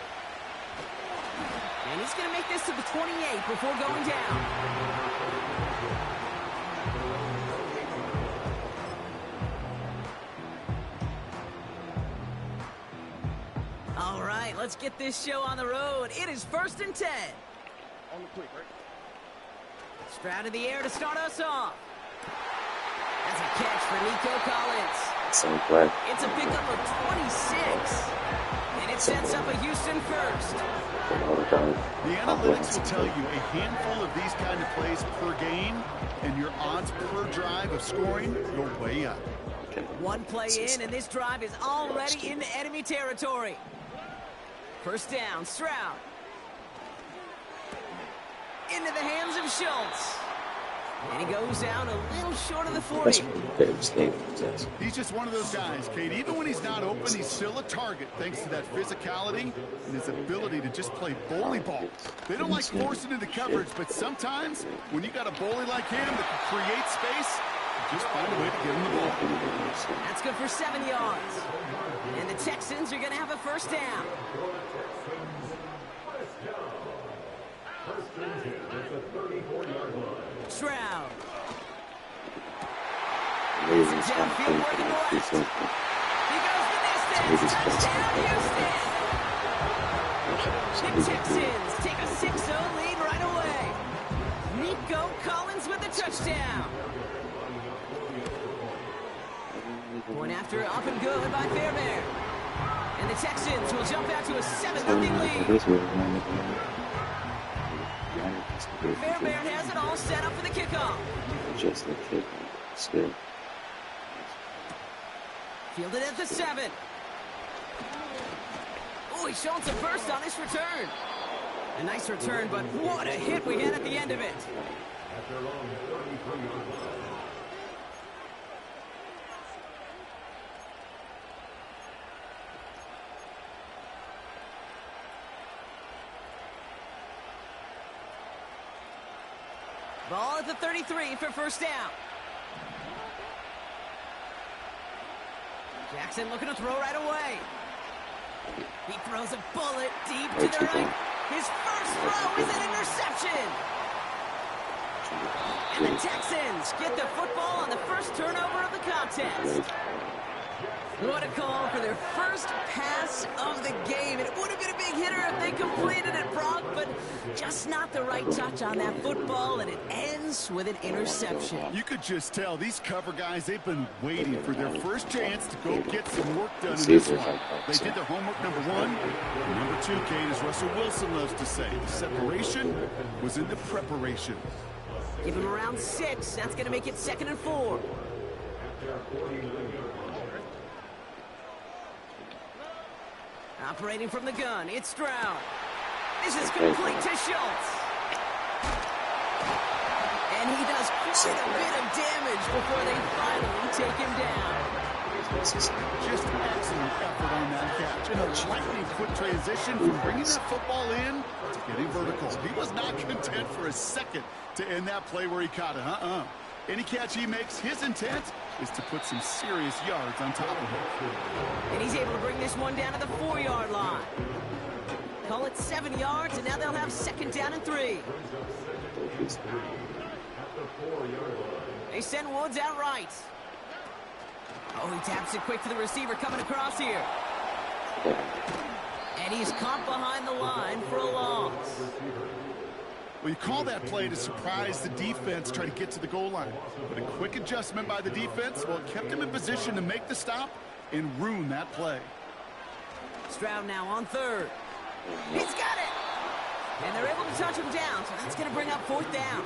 And he's going to make this to the 28 before going down. All right, let's get this show on the road. It is 1st and 10. On the quick, right? Stroud in the air to start us off. That's a catch for Nico Collins. Same play. It's a pickup of 26. And it sets up a Houston first. The analytics will tell you a handful of these kind of plays per game, and your odds per drive of scoring go way up. One play in, and this drive is already into enemy territory. First down, Stroud. Into the hands of Schultz. And he goes down a little short of the 40. He's just one of those guys, Kate. Even when he's not open, he's still a target thanks to that physicality and his ability to just play bully ball. They don't like forcing into coverage, but sometimes when you got a bully like him that can create space, just find a way to get him the ball. That's good for 7 yards. And the Texans are going to have a first down. Stroud. Downfield working left. He goes the distance. Touchdown, Houston. The Texans take a 6-0 lead right away. Nico Collins with the touchdown. Point after up and good by Fairbairn. And the Texans will jump out to a 7-0 lead. Fairbairn has it all set up for the kickoff. Just the kick. Still. Fielded at the 7. Oh, he's showing some burst on his return. A nice return, but what a hit we had at the end of it. Ball at the 33 for first down. Jackson looking to throw right away. He throws a bullet deep to the right. His first throw is an interception. And the Texans get the football on the first turnover of the contest. What a call for their first pass of the game. It would have been a big hitter if they completed it, Brock, but just not the right touch on that football, and it ends with an interception. You could just tell these cover guys, they've been waiting for their first chance to go get some work done in this one. They did their homework, number one. And number two, Kate, as Russell Wilson loves to say, the separation was in the preparation. Give him around 6. That's going to make it 2nd and 4. Operating from the gun, it's Stroud. This is complete to Schultz. And he does quite a bit of damage before they finally take him down. Just excellent effort on that catch. And a lightning quick transition from bringing that football in to getting vertical. He was not content for a second to end that play where he caught it. Any catch he makes, his intent is to put some serious yards on top of it. And he's able to bring this one down to the 4-yard line. Call it 7 yards, and now they'll have 2nd down and 3. They send Woods out right. Oh, he taps it quick to the receiver coming across here. And he's caught behind the line for a loss. Well, you call that play to surprise the defense, try to get to the goal line. But a quick adjustment by the defense, well, it kept him in position to make the stop and ruin that play. Stroud now on 3rd. He's got it! And they're able to touch him down, so that's going to bring up 4th down.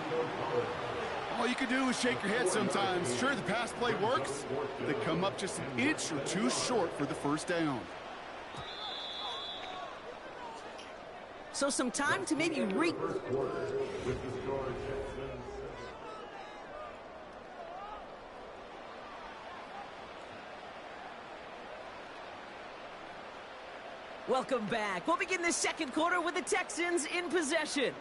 All you can do is shake your head sometimes. Sure, the pass play works. They come up just an inch or two short for the first down. So some time to maybe Welcome back. We'll begin the second quarter with the Texans in possession.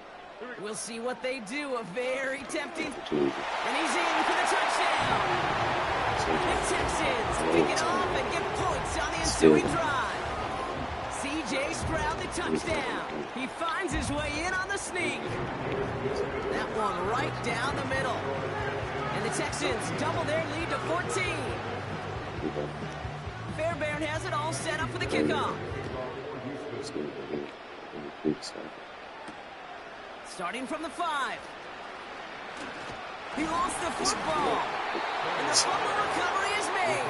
We'll see what they do. A very tempting. And he's in for the touchdown. The Texans pick it off and get points on the ensuing drive. C.J. Stroud the touchdown. He finds his way in on the sneak. That one right down the middle. And the Texans double their lead to 14. Fairbairn has it all set up for the kickoff. Starting from the 5. He lost the football. And the fumble recovery is made.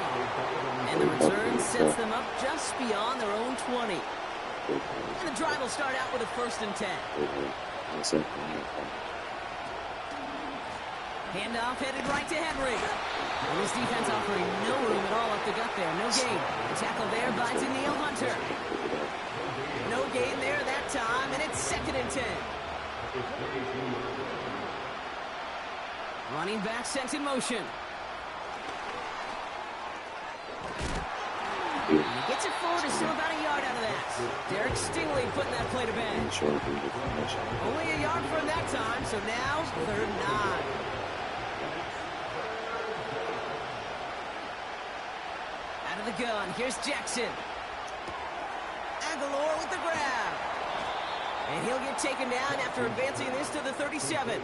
And the return sets them up just beyond their own 20. And the drive will start out with a 1st and 10. Handoff headed right to Henry. And this defense offering no room at all up the gut there. No gain. The tackle there by Daniil Hunter. No gain there that time, and it's 2nd and 10. Running back sent in motion. He gets it forward, is still about a yard out of that. Derek Stingley putting that play to bed. Only a yard for him that time, so now 3rd and 9. Out of the gun, here's Jackson. Aguilar with the grab. And he'll get taken down after advancing this to the 37.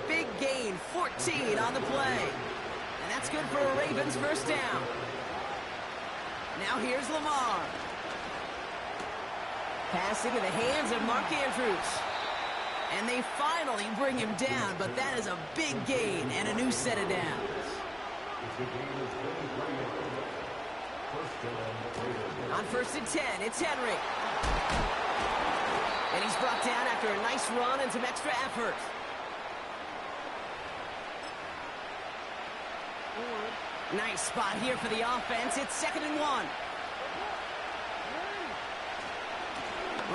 Big gain, 14 on the play. And that's good for a Ravens 1st down. Now here's Lamar. Pass into the hands of Mark Andrews. And they finally bring him down, but that is a big gain and a new set of downs. On 1st and 10, it's Henry. And he's brought down after a nice run and some extra effort. Nice spot here for the offense. It's 2nd and 1.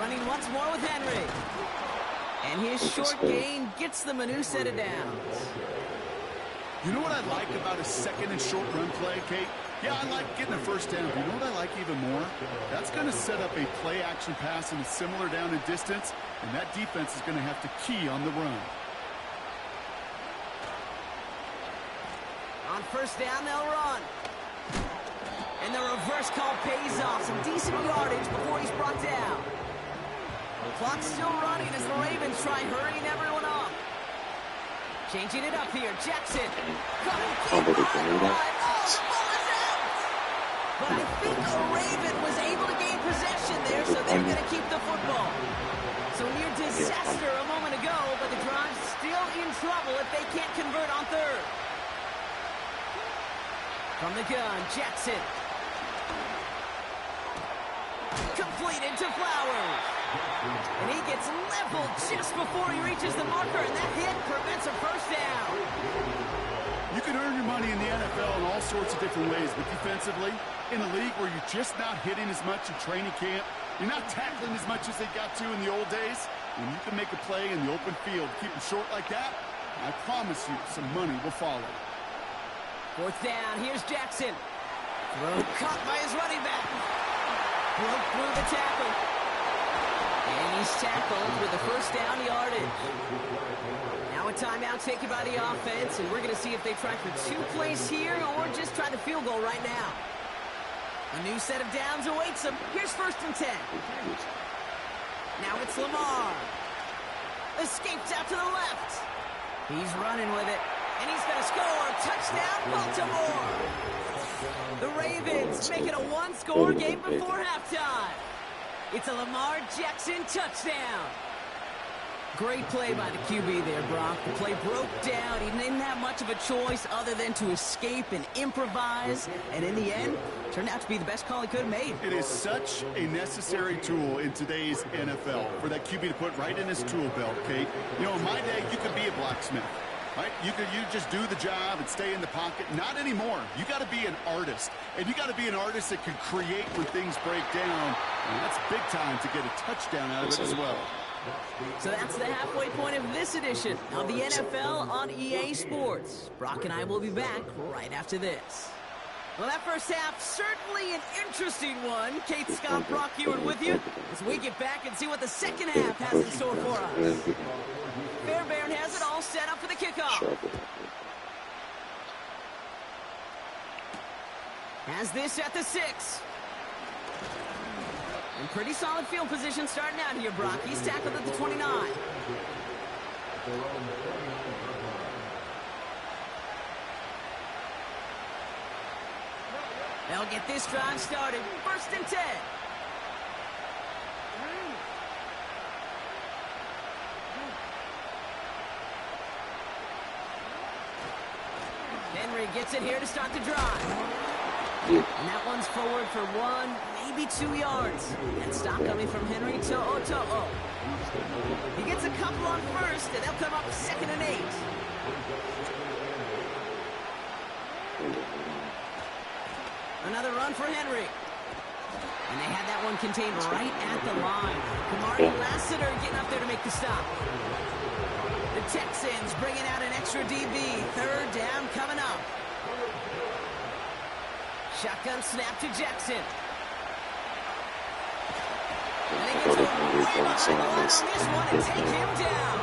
Running once more with Henry. And his short gain gets them a new set of downs. You know what I like about a 2nd and short run play, Kate? Yeah, I like getting a 1st down, but you know what I like even more? That's going to set up a play-action pass in a similar down and distance, and that defense is going to have to key on the run. On 1st down, they'll run. And the reverse call pays off. Some decent yardage before he's brought down. The clock's still running as the Ravens try hurrying everyone up. Changing it up here, Jackson. But I think the Raven was able to gain possession there, so they're going to keep the football. So near disaster a moment ago, but the drive's still in trouble if they can't convert on 3rd. From the gun, Jackson. Completed to Flowers. And he gets leveled just before he reaches the marker, and that hit prevents a 1st down. You can earn your money in the NFL in all sorts of different ways, but defensively, in a league where you're just not hitting as much in training camp, you're not tackling as much as they got to in the old days, when you can make a play in the open field, keep them short like that, I promise you some money will follow. 4th down, here's Jackson. Throw caught by his running back. Broke through the tackle. And he's tackled with the 1st down yardage. Now a timeout taken by the offense, and we're going to see if they try for 2 plays here or just try the field goal right now. A new set of downs awaits them. Here's 1st and 10. Now it's Lamar. Escapes out to the left. He's running with it. And he's going to score. Touchdown, Baltimore. The Ravens make it a 1-score game before halftime. It's a Lamar Jackson touchdown. Great play by the QB there, Brock. The play broke down. He didn't have much of a choice other than to escape and improvise. And in the end, turned out to be the best call he could have made. It is such a necessary tool in today's NFL for that QB to put right in his tool belt, Kate. You know, in my day, you could be a blacksmith. Right? You just do the job and stay in the pocket. Not anymore. You got to be an artist. And you got to be an artist that can create when things break down. And that's big time to get a touchdown out of it as well. So that's the halfway point of this edition of the NFL on EA Sports. Brock and I will be back right after this. Well, that first half, certainly an interesting one. Kate, Scott, Brock Ewart with you as we get back and see what the second half has in store for us. Fairbairn has it all set up for the kickoff. Has this at the 6. In pretty solid field position starting out here, Brock. He's tackled at the 29. They'll get this drive started. 1st and 10. Henry gets it here to start the drive. And that one's forward for 1, maybe 2 yards. And stop coming from Henry to O'To'o. He gets a couple on 1st, and they'll come up 2nd and 8. Another run for Henry. And they had that one contained right at the line. Kamari Lassiter getting up there to make the stop. The Texans bringing out an extra DB. 3rd down coming up. Shotgun snap to Jackson. And they get to him right behind the line on this one and take him down.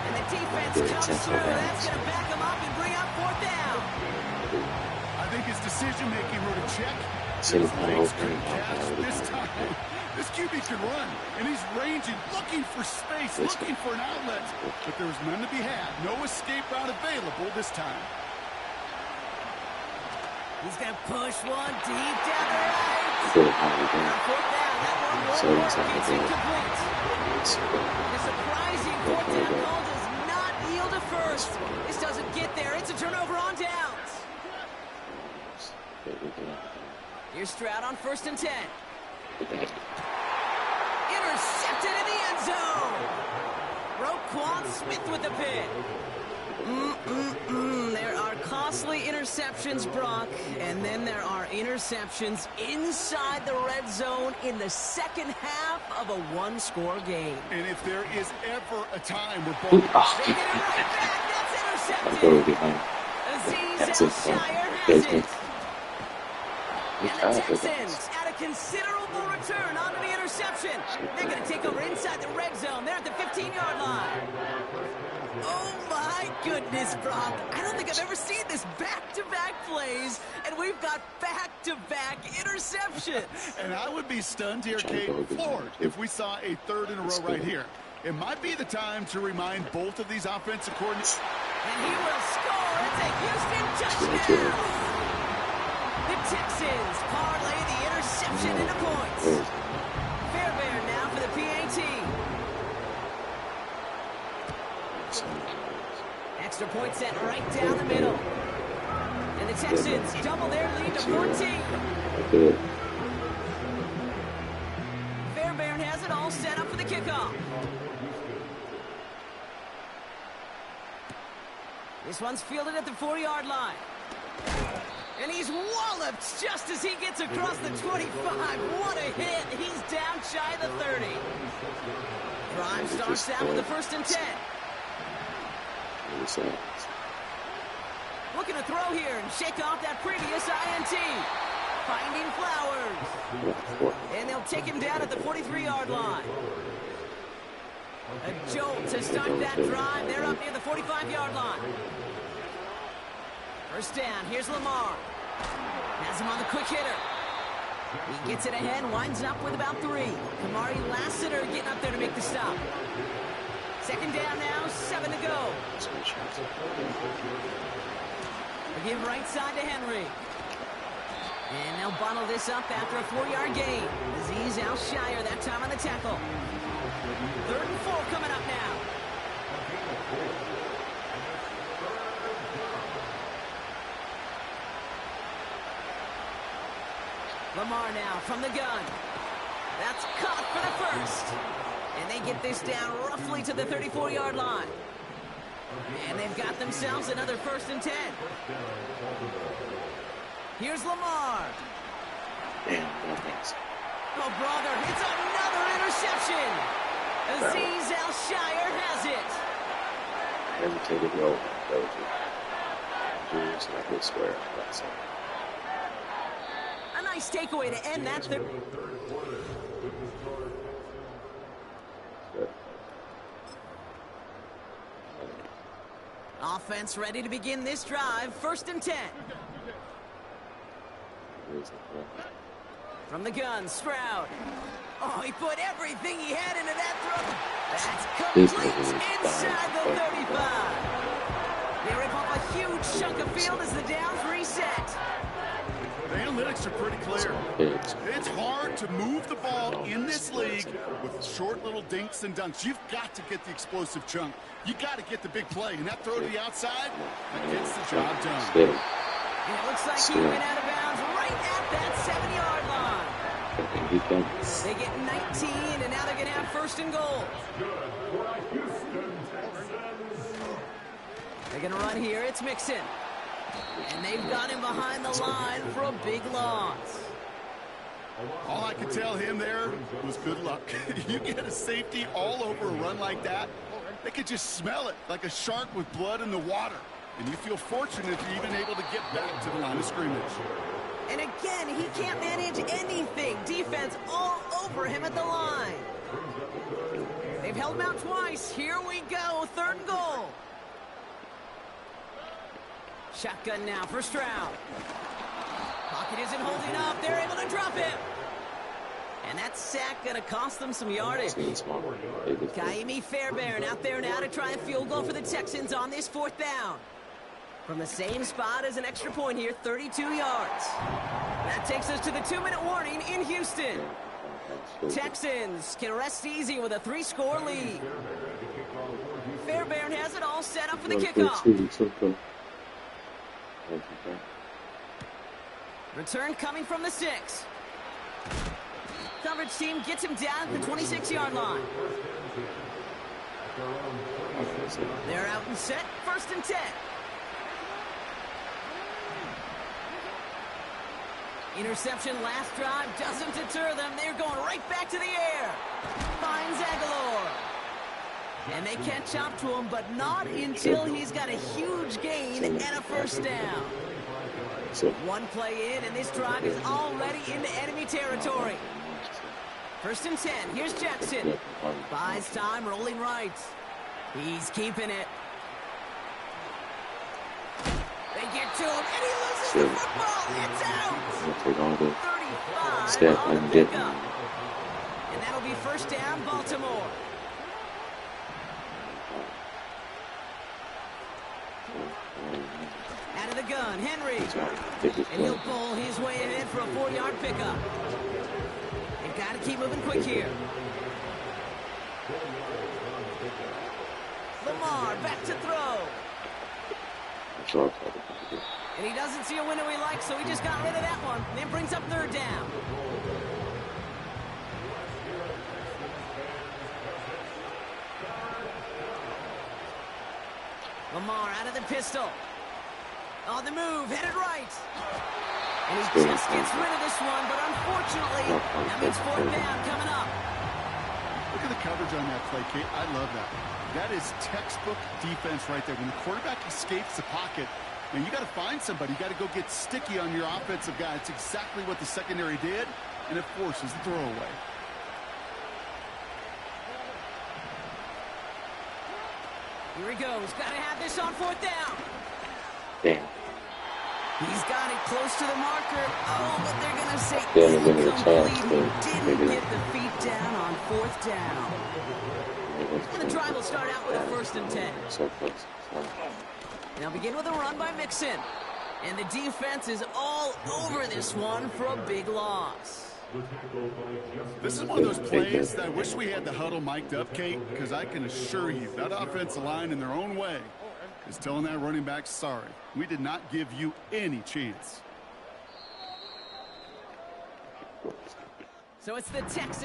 And the defense comes through. That's going to back him up and bring up 4th down. I think his decision-making wrote a check. His legs couldn't catch this time. This QB can run, and he's ranging, looking for space, looking for an outlet. But there was none to be had. No escape route available this time. He's going to push one deep down the right. On 4th down, that one won't work. It's incomplete. The surprising 4th down call does not yield a 1st. This doesn't get there. It's a turnover on downs. Here's Stroud on 1st and 10. Intercepted in the end zone. Roquan Smith with the pick. There are costly interceptions, Brock, and then there are interceptions inside the red zone in the second half of a 1-score game. And if there is ever a time where they get it right back, that's intercepted. Aziz Al-Shire has it. And the Texans at a considerable return onto the interception. They're going to take over inside the red zone. They're at the 15-yard line. Oh, my goodness, Brock. I don't think I've ever seen this back-to-back plays, and we've got back-to-back interceptions. And I would be stunned here, Kate, floored, if we saw a 3rd in a row right here. It might be the time to remind both of these offensive coordinators. And he will score. It's a Houston touchdown. The Texans parlay the interception into points. Fairbairn now for the PAT. Extra point set right down the middle. And the Texans double their lead to 14. Fairbairn has it all set up for the kickoff. This one's fielded at the 4-yard line. And he's walloped just as he gets across the 25. What a hit. He's down shy of the 30. Drive starts out with the 1st and 10. Looking to throw here and shake off that previous INT. Finding Flowers. And they'll take him down at the 43-yard line. A jolt to start that drive. They're up near the 45-yard line. 1st down. Here's Lamar. Has him on the quick hitter. He gets it ahead, winds up with about 3. Kamari Lassiter getting up there to make the stop. 2nd down now, 7 to go. They give right side to Henry. And they'll bottle this up after a 4-yard gain. Aziz Al-Shire that time on the tackle. 3rd and 4 coming up now. Lamar now from the gun. That's caught for the 1st. And they get this down roughly to the 34-yard line. And they've got themselves another 1st and 10. Here's Lamar. Oh, brother, it's another interception. Aziz Al-Shire has it. Hesitated low. That was it. Julius, I could swear. That's it. Nice takeaway to end that third. Offense ready to begin this drive. 1st and 10. From the gun, Stroud. Oh, he put everything he had into that throw. That's complete inside the 35. They rip off a huge chunk of field as the downs reset. The analytics are pretty clear. It's hard to move the ball in this league with short little dinks and dunks. You've got to get the explosive chunk. You got to get the big play. And that throw to the outside, that gets the job done. And it looks like he went out of bounds right at that 7-yard line. They get 19, and now they're going to have 1st and goal. They're going to run here. It's Mixon. And they've got him behind the line for a big loss. All I could tell him there was good luck. You get a safety all over a run like that, they could just smell it like a shark with blood in the water. And you feel fortunate if you're even able to get back to the line of scrimmage. And again, he can't manage anything. Defense all over him at the line. They've held him out twice. Here we go. 3rd and goal. Shotgun now for Stroud. Pocket isn't holding up. They're able to drop him. And that sack going to cost them some yardage. Kaimi Fairbairn out there now to try a field goal for the Texans on this 4th down. From the same spot as an extra point here, 32 yards. That takes us to the 2-minute warning in Houston. Texans can rest easy with a 3-score lead. Fairbairn has it all set up for the kickoff. Return coming from the 6. Coverage team gets him down at the 26-yard line. They're out and set. 1st and 10. Interception last drive doesn't deter them. They're going right back to the air. Finds Aguilar. And they catch up to him, but not until he's got a huge gain and a 1st down. One play in, and this drive is already into enemy territory. 1st and 10. Here's Jackson. Buys time, rolling right. He's keeping it. They get to him, and he loses the football. It's out. 35 on the pickup. And that'll be 1st down, Baltimore. Out of the gun, Henry. And he'll pull his way ahead for a 4-yard pickup. They've got to keep moving quick here. Lamar back to throw. And he doesn't see a window he likes, so he just got rid of that one. And then brings up 3rd down. Lamar out of the pistol. On the move, headed right. And he just gets rid of this one, but unfortunately, that means 4th down coming up. Look at the coverage on that play, Kate. I love that. That is textbook defense right there. When the quarterback escapes the pocket, and you got to find somebody. You got to go get sticky on your offensive guy. It's exactly what the secondary did, and it forces the throwaway. Here he goes. Got to have this on 4th down. Damn. He's got it close to the marker. Oh, but they're going to say incomplete. Didn't get the feet down on 4th down. And the drive will start out with a 1st and 10. So close. They'll begin with a run by Mixon. And the defense is all over this one for a big loss. This is one of those plays that I wish we had the huddle mic'd up, Kate, because I can assure you that offensive line in their own way is telling that running back, sorry, we did not give you any chance. So it's the Texans